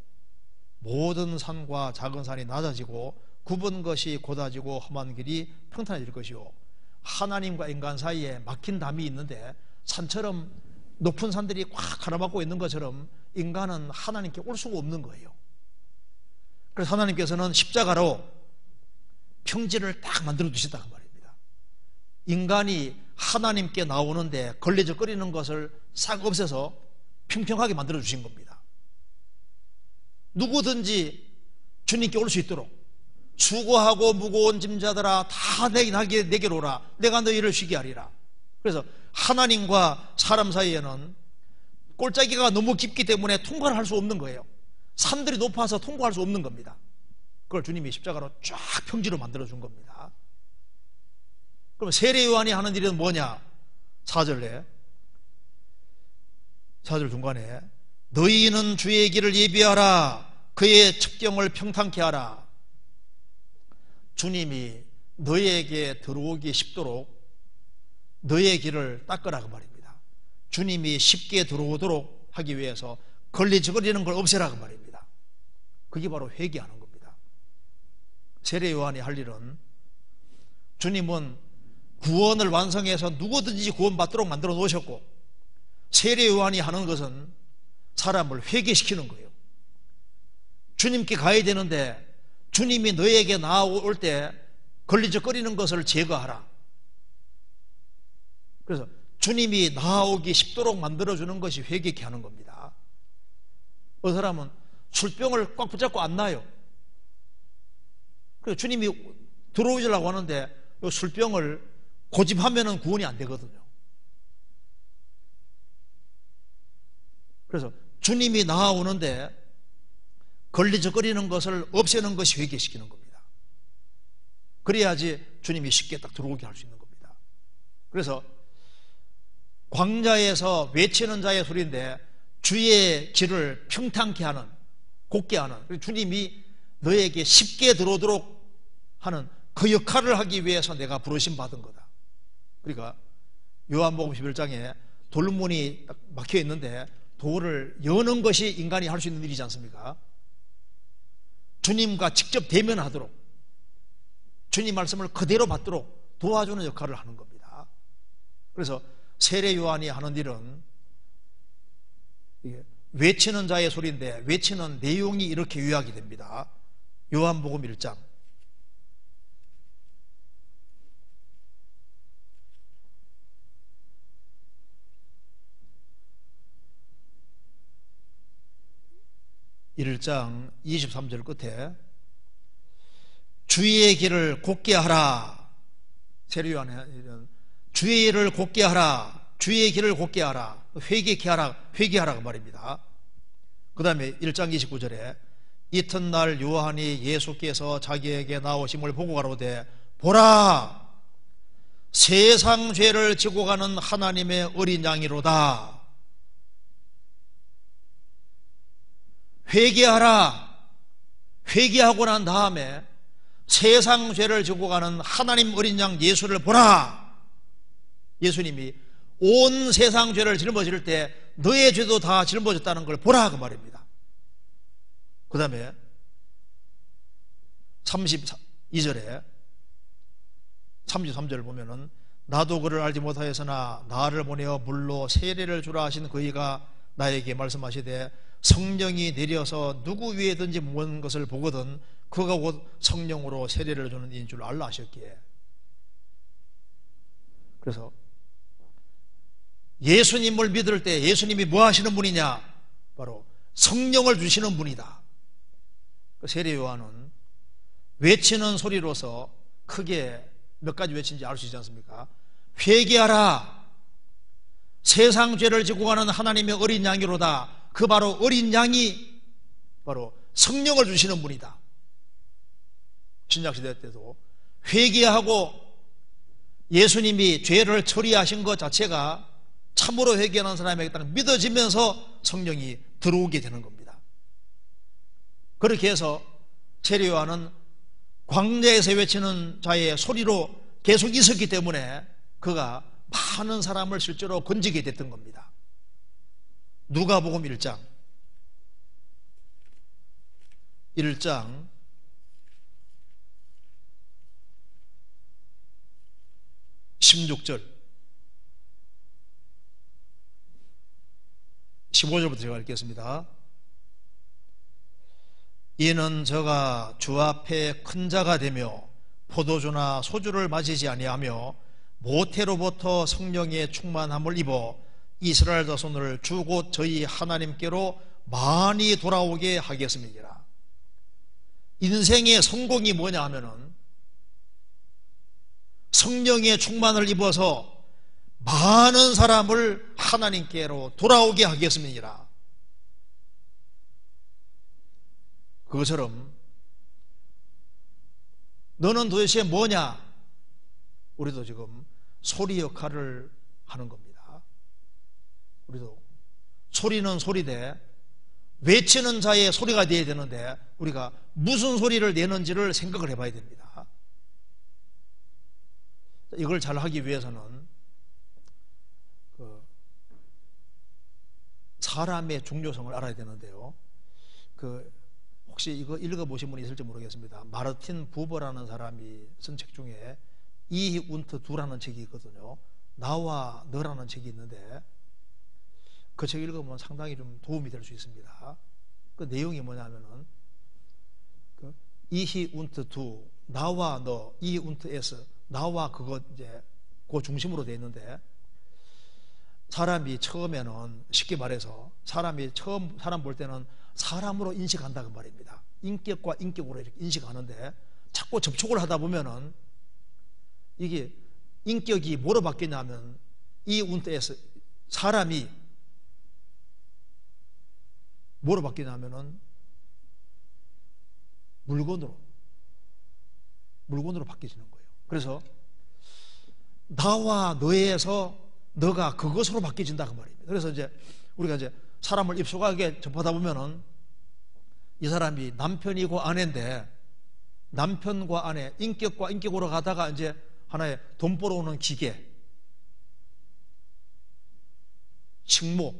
모든 산과 작은 산이 낮아지고 굽은 것이 곧아지고 험한 길이 평탄해질 것이요 하나님과 인간 사이에 막힌 담이 있는데 산처럼 높은 산들이 꽉 가로막고 있는 것처럼 인간은 하나님께 올 수가 없는 거예요. 그래서 하나님께서는 십자가로 평지를 딱 만들어 두셨다 그 말입니다. 인간이 하나님께 나오는데 걸레적거리는 것을 싹 없애서 평평하게 만들어 주신 겁니다. 누구든지 주님께 올 수 있도록 수고하고 무거운 짐자들아 다 내게로 오라. 내가 너희를 쉬게 하리라. 그래서 하나님과 사람 사이에는 골짜기가 너무 깊기 때문에 통과를 할 수 없는 거예요. 산들이 높아서 통과할 수 없는 겁니다. 그걸 주님이 십자가로 쫙 평지로 만들어준 겁니다. 그럼 세례 요한이 하는 일은 뭐냐? 4절 중간에 너희는 주의 길을 예비하라, 그의 첩경을 평탄케 하라. 주님이 너희에게 들어오기 쉽도록 너희의 길을 닦으라 그 말입니다. 주님이 쉽게 들어오도록 하기 위해서 걸리적거리는 걸 없애라 그 말입니다. 그게 바로 회개하는 겁니다. 세례 요한이 할 일은, 주님은 구원을 완성해서 누구든지 구원받도록 만들어 놓으셨고, 세례 요한이 하는 것은 사람을 회개시키는 거예요. 주님께 가야 되는데 주님이 너에게 나올 때 걸리적거리는 것을 제거하라. 그래서 주님이 나오기 쉽도록 만들어주는 것이 회개케 하는 겁니다. 어떤 사람은 술병을 꽉 붙잡고 안 나요. 그래서 주님이 들어오시려고 하는데 이 술병을 고집하면 구원이 안 되거든요. 그래서 주님이 나오는데 걸리적거리는 것을 없애는 것이 회개시키는 겁니다. 그래야지 주님이 쉽게 딱 들어오게 할 수 있는 겁니다. 그래서 광야에서 외치는 자의 소리인데 주의 길을 평탄케 하는, 곧게 하는, 주님이 너에게 쉽게 들어오도록 하는 그 역할을 하기 위해서 내가 부르심 받은 거다. 그러니까 요한복음 11장에 돌문이 딱 막혀 있는데 돌을 여는 것이 인간이 할 수 있는 일이지 않습니까? 주님과 직접 대면하도록, 주님 말씀을 그대로 받도록 도와주는 역할을 하는 겁니다. 그래서 세례 요한이 하는 일은 외치는 자의 소리인데 외치는 내용이 이렇게 요약이 됩니다. 요한복음 1장 1장 23절 끝에 주의 길을 곧게 하라. 세례 요한은 주의 길을 곧게 하라, 주의 길을 곧게 하라, 회개케 하라, 회개하라 그 말입니다. 그 다음에 1장 29절에 이튿날 요한이 예수께서 자기에게 나오심을 보고 가로되 보라, 세상 죄를 지고 가는 하나님의 어린 양이로다. 회개하라. 회개하고 난 다음에 세상 죄를 지고 가는 하나님 어린 양 예수를 보라. 예수님이 온 세상 죄를 짊어질 때 너의 죄도 다 짊어졌다는 걸 보라 그 말입니다. 그 다음에 32절에 33절을 보면은 나도 그를 알지 못하였으나 나를 보내어 물로 세례를 주라 하신 그이가 나에게 말씀하시되 성령이 내려서 누구 위에든지 모은 것을 보거든 그가 곧 성령으로 세례를 주는 이인 줄 알라 하셨기에. 그래서 예수님을 믿을 때 예수님이 뭐 하시는 분이냐? 바로 성령을 주시는 분이다. 세례 요한은 외치는 소리로서 크게 몇 가지 외친지 알 수 있지 않습니까? 회개하라. 세상 죄를 지고 가는 하나님의 어린 양이로다. 그 바로 어린 양이 바로 성령을 주시는 분이다. 신약시대 때도 회개하고 예수님이 죄를 처리하신 것 자체가 참으로 회개하는 사람에게 딱 믿어지면서 성령이 들어오게 되는 겁니다. 그렇게 해서 세례 요한은 광야에서 외치는 자의 소리로 계속 있었기 때문에 그가 많은 사람을 실제로 건지게 됐던 겁니다. 누가복음 1장 16절 15절부터 제가 읽겠습니다. 이는 저가 주 앞에 큰 자가 되며 포도주나 소주를 마시지 아니하며 모태로부터 성령의 충만함을 입어 이스라엘 자손을 주 곧 저희 하나님께로 많이 돌아오게 하겠습니다. 인생의 성공이 뭐냐 하면은 성령의 충만을 입어서 많은 사람을 하나님께로 돌아오게 하겠습니다. 그것처럼 너는 도대체 뭐냐? 우리도 지금 소리 역할을 하는 겁니다. 우리도 소리는 소리대 외치는 자의 소리가 되어야 되는데 우리가 무슨 소리를 내는지를 생각을 해봐야 됩니다. 이걸 잘 하기 위해서는 사람의 중요성을 알아야 되는데요. 혹시 이거 읽어보신 분이 있을지 모르겠습니다. 마르틴 부버라는 사람이 쓴 책 중에 Ich und Du라는 책이 있거든요. 나와 너라는 책이 있는데 그 책 읽으면 상당히 좀 도움이 될 수 있습니다. 그 내용이 뭐냐면은 Ich und Du, 나와 너, Ich und Es, 나와 그것 이제 그 중심으로 되어 있는데 사람이 처음에는 쉽게 말해서 사람이 처음 사람 볼 때는 사람으로 인식한다 그 말입니다. 인격과 인격으로 이렇게 인식하는데 자꾸 접촉을 하다 보면은 이게 인격이 뭐로 바뀌냐면 이 운트에서 사람이 뭐로 바뀌냐면은 물건으로 바뀌어지는 거예요. 그래서 나와 너에서 너가 그것으로 바뀌어진다 그 말입니다. 그래서 이제 우리가 이제 사람을 입속하게 접하다 보면은 이 사람이 남편이고 아내인데 남편과 아내, 인격과 인격으로 가다가 이제 하나의 돈 벌어오는 기계, 식모,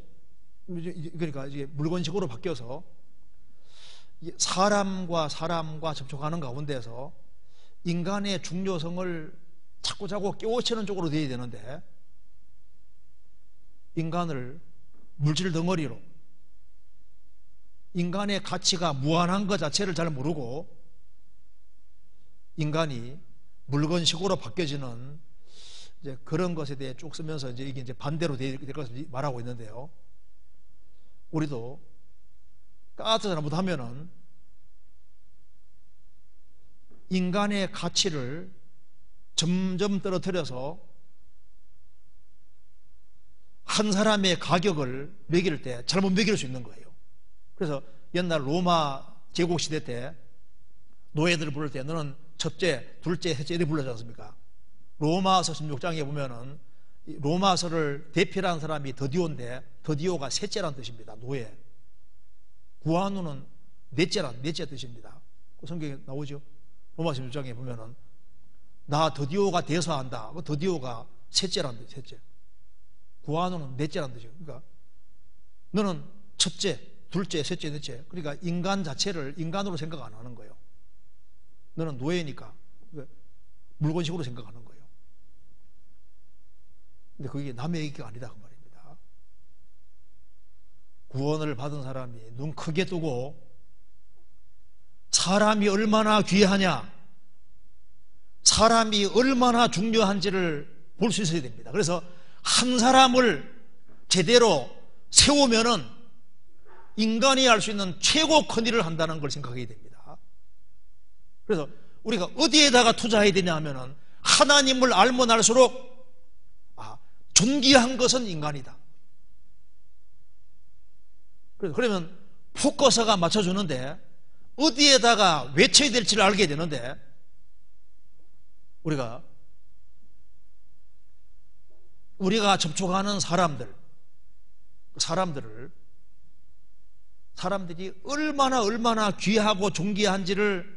그러니까 이제 물건식으로 바뀌어서 사람과 접촉하는 가운데서 인간의 중요성을 자꾸자꾸 깨우치는 쪽으로 되어야 되는데 인간을 물질 덩어리로 인간의 가치가 무한한 것 자체를 잘 모르고 인간이 물건식으로 바뀌어지는 이제 그런 것에 대해 쭉 쓰면서 이제 이게 이제 반대로 될 것을 말하고 있는데요. 우리도 까서 잘못하면은 인간의 가치를 점점 떨어뜨려서 한 사람의 가격을 매길 때 잘못 매길 수 있는 거예요. 그래서 옛날 로마 제국 시대 때 노예들을 부를 때 너는 첫째, 둘째, 셋째 이렇게 불러지 않습니까? 로마서 16장에 보면은 로마서를 대표하는 사람이 더디오인데 더디오가 셋째란 뜻입니다. 노예. 구아누는 넷째 뜻입니다. 그 성경에 나오죠. 로마서 16장에 보면은 나 더디오가 대서한다. 그 더디오가 셋째란 뜻, 셋째. 구아누는 넷째란 뜻이에요. 그러니까 너는 첫째, 둘째, 셋째, 넷째. 그러니까 인간 자체를 인간으로 생각 안 하는 거예요. 너는 노예니까 물건식으로 생각하는 거예요. 근데 그게 남의 얘기가 아니다 그 말입니다. 구원을 받은 사람이 눈 크게 뜨고 사람이 얼마나 귀하냐, 사람이 얼마나 중요한지를 볼 수 있어야 됩니다. 그래서 한 사람을 제대로 세우면은 인간이 할 수 있는 최고 큰 일을 한다는 걸 생각해야 됩니다. 그래서 우리가 어디에다가 투자해야 되냐 하면은 하나님을 알면 알수록 존귀한 것은 인간이다. 그러면 포커스가 맞춰주는데 어디에다가 외쳐야 될지를 알게 되는데 우리가 접촉하는 사람들이 얼마나 귀하고 존귀한지를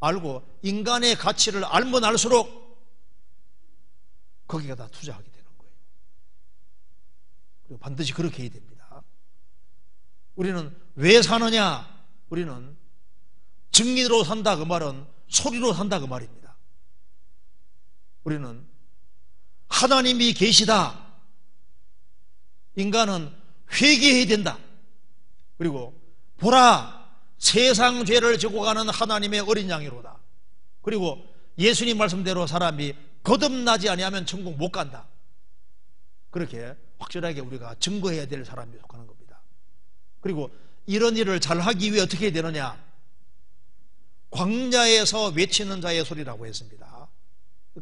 알고 인간의 가치를 알면 알수록 거기가 다 투자하게 되는 거예요. 그리고 반드시 그렇게 해야 됩니다. 우리는 왜 사느냐? 우리는 증인으로 산다 그 말은 소리로 산다 그 말입니다. 우리는 하나님이 계시다. 인간은 회개해야 된다. 그리고 보라 세상 죄를 지고 가는 하나님의 어린 양이로다. 그리고 예수님 말씀대로 사람이 거듭나지 아니하면 천국 못 간다. 그렇게 확실하게 우리가 증거해야 될 사람이 속하는 겁니다. 그리고 이런 일을 잘하기 위해 어떻게 해야 되느냐? 광야에서 외치는 자의 소리라고 했습니다.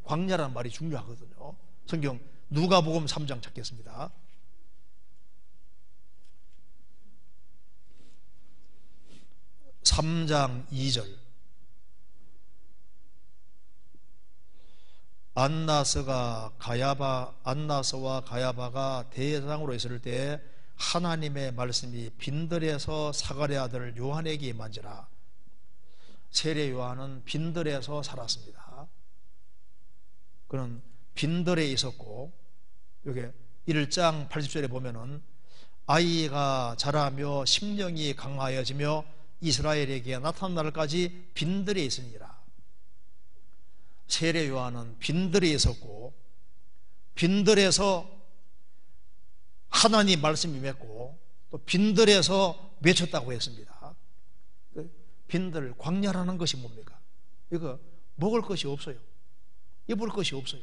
광야라는 말이 중요하거든요. 성경 누가복음 3장 찾겠습니다. (3장 2절) 안나스와 가야바가 대제사장으로 있을 때 하나님의 말씀이 빈들에서 사가랴 아들 요한에게 임한지라. 세례 요한은 빈들에서 살았습니다. 그는 빈들에 있었고, 여기 1장 80절에 보면은 아이가 자라며 심령이 강하여지며 이스라엘에게 나타난 날까지 빈들에 있으니라. 세례 요한은 빈들에 있었고, 빈들에서 하나님 말씀이 맺고, 또 빈들에서 외쳤다고 했습니다. 빈들, 광야라는 것이 뭡니까? 이거 먹을 것이 없어요. 입을 것이 없어요.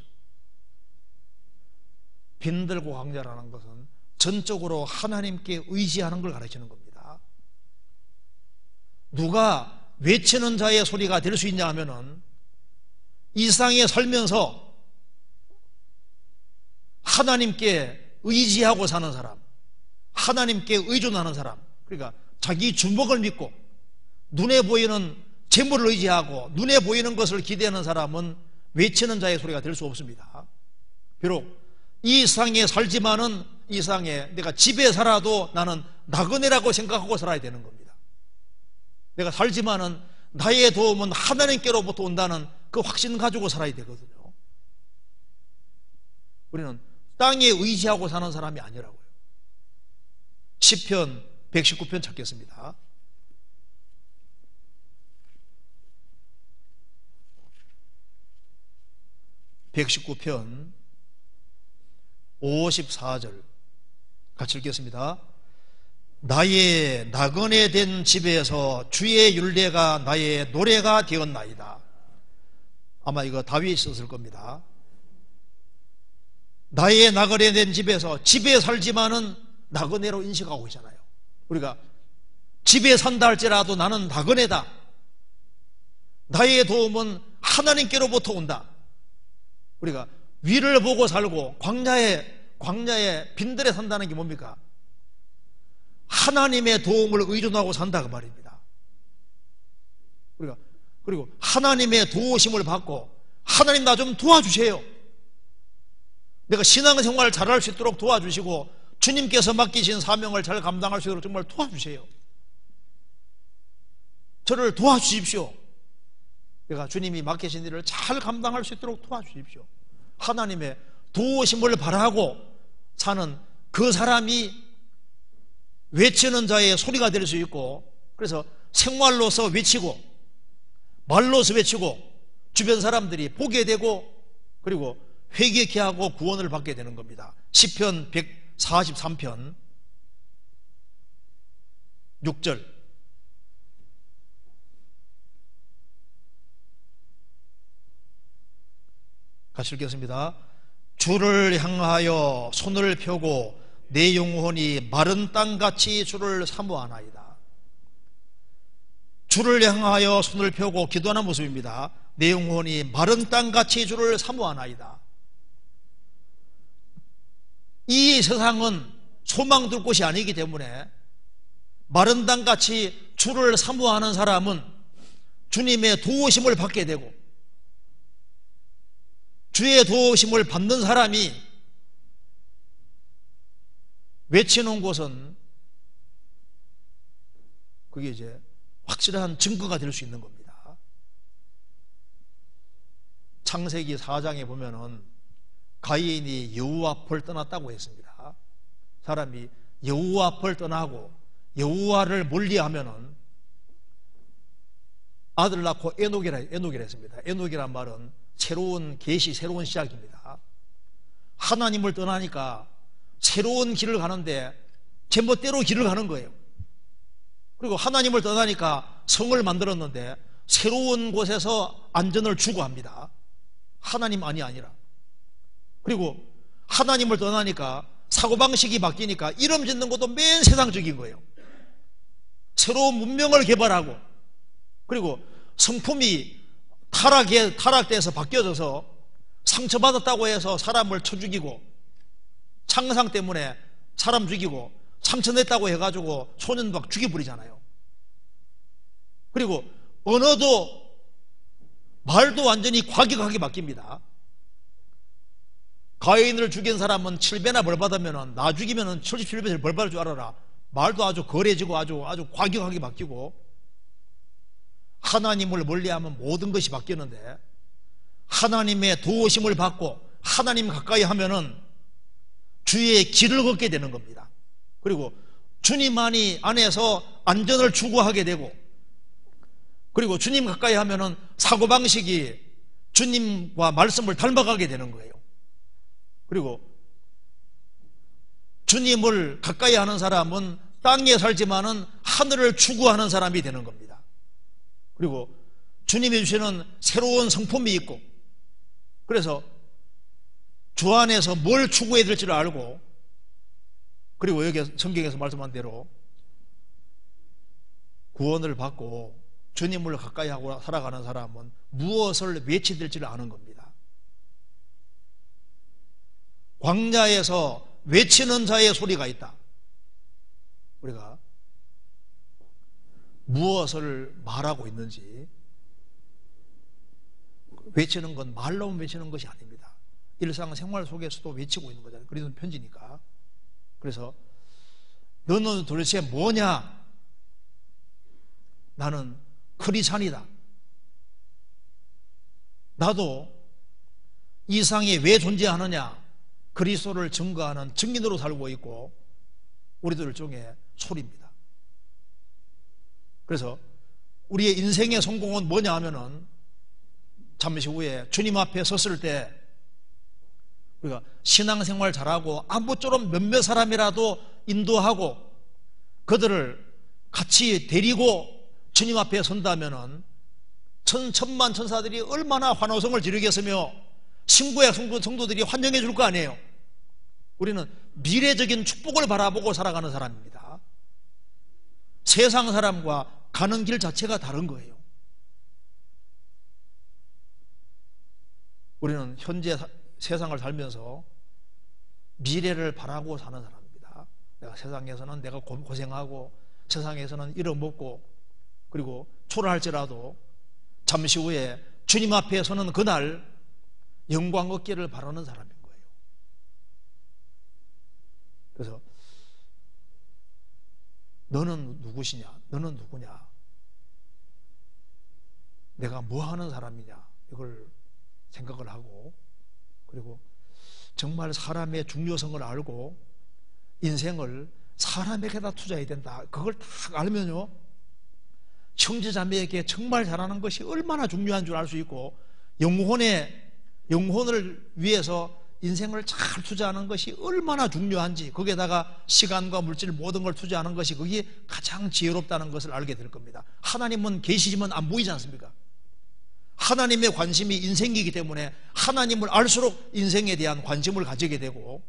빈들고 광야라는 것은 전적으로 하나님께 의지하는 걸 가르치는 겁니다. 누가 외치는 자의 소리가 될 수 있냐 하면은 이 세상에 살면서 하나님께 의지하고 사는 사람, 하나님께 의존하는 사람, 그러니까 자기 주먹을 믿고 눈에 보이는 재물을 의지하고 눈에 보이는 것을 기대하는 사람은 외치는 자의 소리가 될 수 없습니다. 비록 이 세상에 살지만은 이 세상에 내가 집에 살아도 나는 나그네라고 생각하고 살아야 되는 겁니다. 내가 살지만은 나의 도움은 하나님께로부터 온다는 그 확신 가지고 살아야 되거든요. 우리는 땅에 의지하고 사는 사람이 아니라고요. 시편 119편 찾겠습니다. (119편) 54절 같이 읽겠습니다. 나의 나그네 된 집에서 주의 율례가 나의 노래가 되었나이다. 아마 이거 다윗이 썼을 겁니다. 나의 나그네 된 집에서, 집에 살지만은 나그네로 인식하고 있잖아요. 우리가 집에 산다 할지라도 나는 나그네다. 나의 도움은 하나님께로부터 온다. 우리가 위를 보고 살고 광야에 빈들에 산다는 게 뭡니까? 하나님의 도움을 의존하고 산다 그 말입니다. 우리가 그리고 하나님의 도우심을 받고, 하나님 나 좀 도와주세요. 내가 신앙생활 잘할 수 있도록 도와주시고 주님께서 맡기신 사명을 잘 감당할 수 있도록 정말 도와주세요. 저를 도와주십시오. 내가 주님이 맡기신 일을 잘 감당할 수 있도록 도와주십시오. 하나님의 도우심을 바라고 사는 그 사람이 외치는 자의 소리가 될 수 있고, 그래서 생활로서 외치고 말로서 외치고 주변 사람들이 보게 되고, 그리고 회개케 하고 구원을 받게 되는 겁니다. 시편 143편 6절 같이 읽겠습니다. 주를 향하여 손을 펴고 내 영혼이 마른 땅같이 주를 사모하나이다. 주를 향하여 손을 펴고 기도하는 모습입니다. 내 영혼이 마른 땅같이 주를 사모하나이다. 이 세상은 소망 둘 곳이 아니기 때문에 마른 땅같이 주를 사모하는 사람은 주님의 도우심을 받게 되고, 주의 도우심을 받는 사람이 외치는 곳은 그게 이제 확실한 증거가 될 수 있는 겁니다. 창세기 4장에 보면은 가인이 여호와 앞을 떠났다고 했습니다. 사람이 여호와 앞을 떠나고 여호와를 멀리하면은 아들 낳고 에녹이라 했습니다. 에녹이란 말은 새로운 계시, 새로운 시작입니다. 하나님을 떠나니까 새로운 길을 가는데 제멋대로 길을 가는 거예요. 그리고 하나님을 떠나니까 성을 만들었는데 새로운 곳에서 안전을 추구합니다. 하나님 아니라. 그리고 하나님을 떠나니까 사고방식이 바뀌니까 이름 짓는 것도 맨 세상적인 거예요. 새로운 문명을 개발하고, 그리고 성품이 타락돼서 바뀌어져서 상처받았다고 해서 사람을 쳐 죽이고 창상 때문에 사람 죽이고 상처 냈다고 해가지고 소년 막 죽여버리잖아요. 그리고 언어도 말도 완전히 과격하게 바뀝니다. 가인을 죽인 사람은 7배나 벌 받으면 나 죽이면 77배 벌 받을 줄 알아라. 말도 아주 거래지고 아주 과격하게 바뀌고, 하나님을 멀리하면 모든 것이 바뀌는데 하나님의 도우심을 받고 하나님 가까이 하면은 주의 길을 걷게 되는 겁니다. 그리고 주님 안에서 안전을 추구하게 되고, 그리고 주님 가까이 하면은 사고방식이 주님과 말씀을 닮아가게 되는 거예요. 그리고 주님을 가까이 하는 사람은 땅에 살지만은 하늘을 추구하는 사람이 되는 겁니다. 그리고 주님이 주시는 새로운 성품이 있고, 그래서 주 안에서 뭘 추구해야 될지를 알고, 그리고 여기 성경에서 말씀한 대로 구원을 받고 주님을 가까이 하고 살아가는 사람은 무엇을 외쳐야 될지를 아는 겁니다. 광야에서 외치는 자의 소리가 있다. 우리가 무엇을 말하고 있는지, 외치는 건 말로만 외치는 것이 아닙니다. 일상생활 속에서도 외치고 있는 거잖아요. 그리스도 편지니까. 그래서 너는 도대체 뭐냐? 나는 크리스찬이다. 나도 이 세상에 왜 존재하느냐? 그리스도를 증거하는 증인으로 살고 있고 우리들 중에 소리입니다. 그래서 우리의 인생의 성공은 뭐냐 하면은 잠시 후에 주님 앞에 섰을 때 우리가 신앙생활 잘하고 아무쪼록 몇몇 사람이라도 인도하고 그들을 같이 데리고 주님 앞에 선다면은 천만 천사들이 얼마나 환호성을 지르겠으며 신구의 성도들이 환영해 줄 거 아니에요. 우리는 미래적인 축복을 바라보고 살아가는 사람입니다. 세상 사람과 가는 길 자체가 다른 거예요. 우리는 현재 세상을 살면서 미래를 바라고 사는 사람입니다. 내가 세상에서는 내가 고생하고 세상에서는 잃어먹고 그리고 초라할지라도 잠시 후에 주님 앞에 서는 그날 영광 얻기를 바라는 사람인 거예요. 그래서 너는 누구시냐? 너는 누구냐? 내가 뭐 하는 사람이냐? 이걸 생각을 하고, 그리고 정말 사람의 중요성을 알고 인생을 사람에게다 투자해야 된다. 그걸 딱 알면요, 형제자매에게 정말 잘하는 것이 얼마나 중요한 줄 알 수 있고, 영혼을 위해서 인생을 잘 투자하는 것이 얼마나 중요한지, 거기에다가 시간과 물질 모든 걸 투자하는 것이 그게 가장 지혜롭다는 것을 알게 될 겁니다. 하나님은 계시지만 안 보이지 않습니까? 하나님의 관심이 인생이기 때문에 하나님을 알수록 인생에 대한 관심을 가지게 되고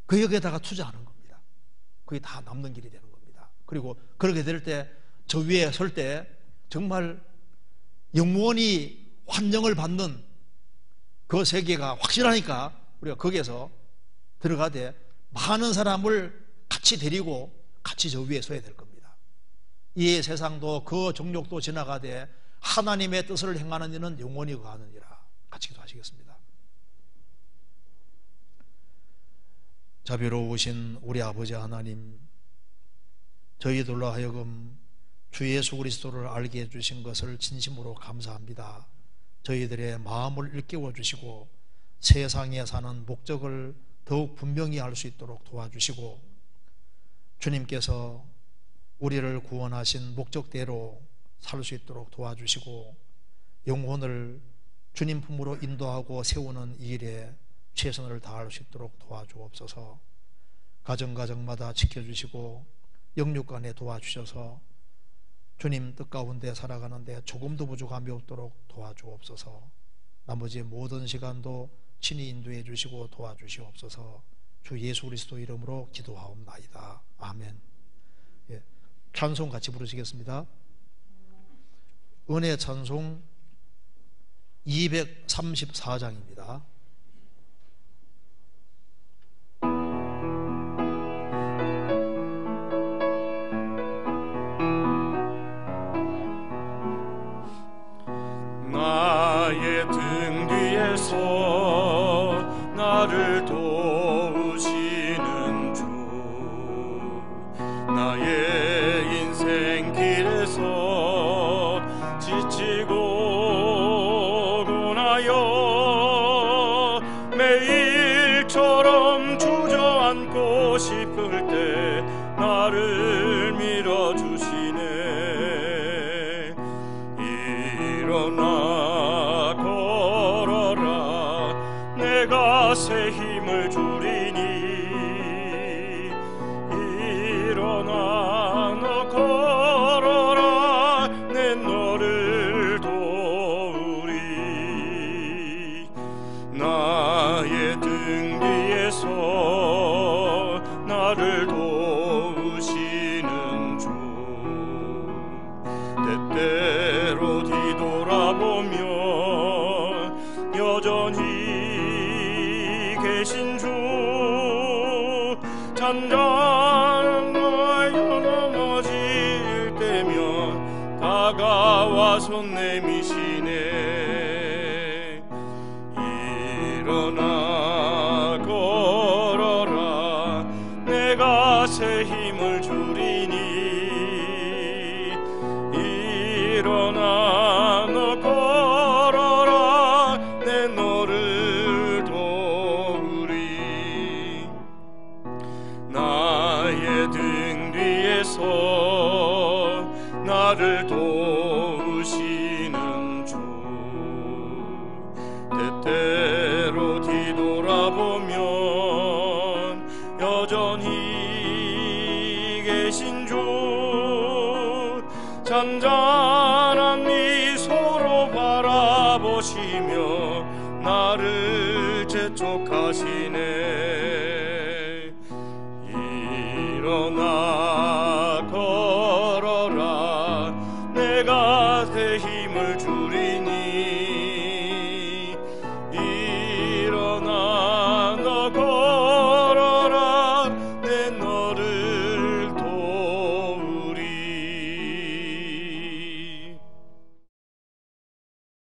그 여기에다가 투자하는 겁니다. 그게 다 남는 길이 되는 겁니다. 그리고 그렇게 될 때 저 위에 설 때 정말 영원히 환영을 받는 그 세계가 확실하니까 우리가 거기에서 들어가되 많은 사람을 같이 데리고 같이 저 위에 서야 될 겁니다. 이 세상도 그 정욕도 지나가되 하나님의 뜻을 행하는 이는 영원히 거하느니라. 같이 기도하시겠습니다. 자비로우신 우리 아버지 하나님, 저희들로 하여금 주 예수 그리스도를 알게 해주신 것을 진심으로 감사합니다. 저희들의 마음을 일깨워 주시고 세상에 사는 목적을 더욱 분명히 알 수 있도록 도와주시고, 주님께서 우리를 구원하신 목적대로 살 수 있도록 도와주시고, 영혼을 주님 품으로 인도하고 세우는 이 일에 최선을 다할 수 있도록 도와주옵소서. 가정마다 지켜주시고 영육간에 도와주셔서 주님 뜻 가운데 살아가는데 조금도 부족함이 없도록 도와주옵소서. 나머지 모든 시간도 친히 인도해 주시고 도와주시옵소서. 주 예수 그리스도 이름으로 기도하옵나이다. 아멘. 예, 찬송 같이 부르시겠습니다. 은혜 찬송 234장입니다. 도우시는 주, 나의 인생 길에서 지치고 고나여 매일처럼 주저앉고 싶을 때 나를 밀어주시네. 일어나 걸어라, 내가 새 힘을 주리니. 일어나 너 걸어라, 내 너를 도우리. 나의 등 뒤에서 나를 도우시는 주, 때때로 뒤돌아보며 여전히 계신 주, 잔잔한 나여 넘어질 때면 다가와 손 내미시네. 일어나 걸어라, 내가 새 힘을 주리니. 일어나 너 걸어라, 내 너를 도우리. 나의 등 뒤에서 나를 도우시는 주, 때때로 뒤돌아보면 여전히 계신 주, 잔잔한 미소로 바라보시며 나를 재촉하시네. 일어나 걸어라, 내가 새 힘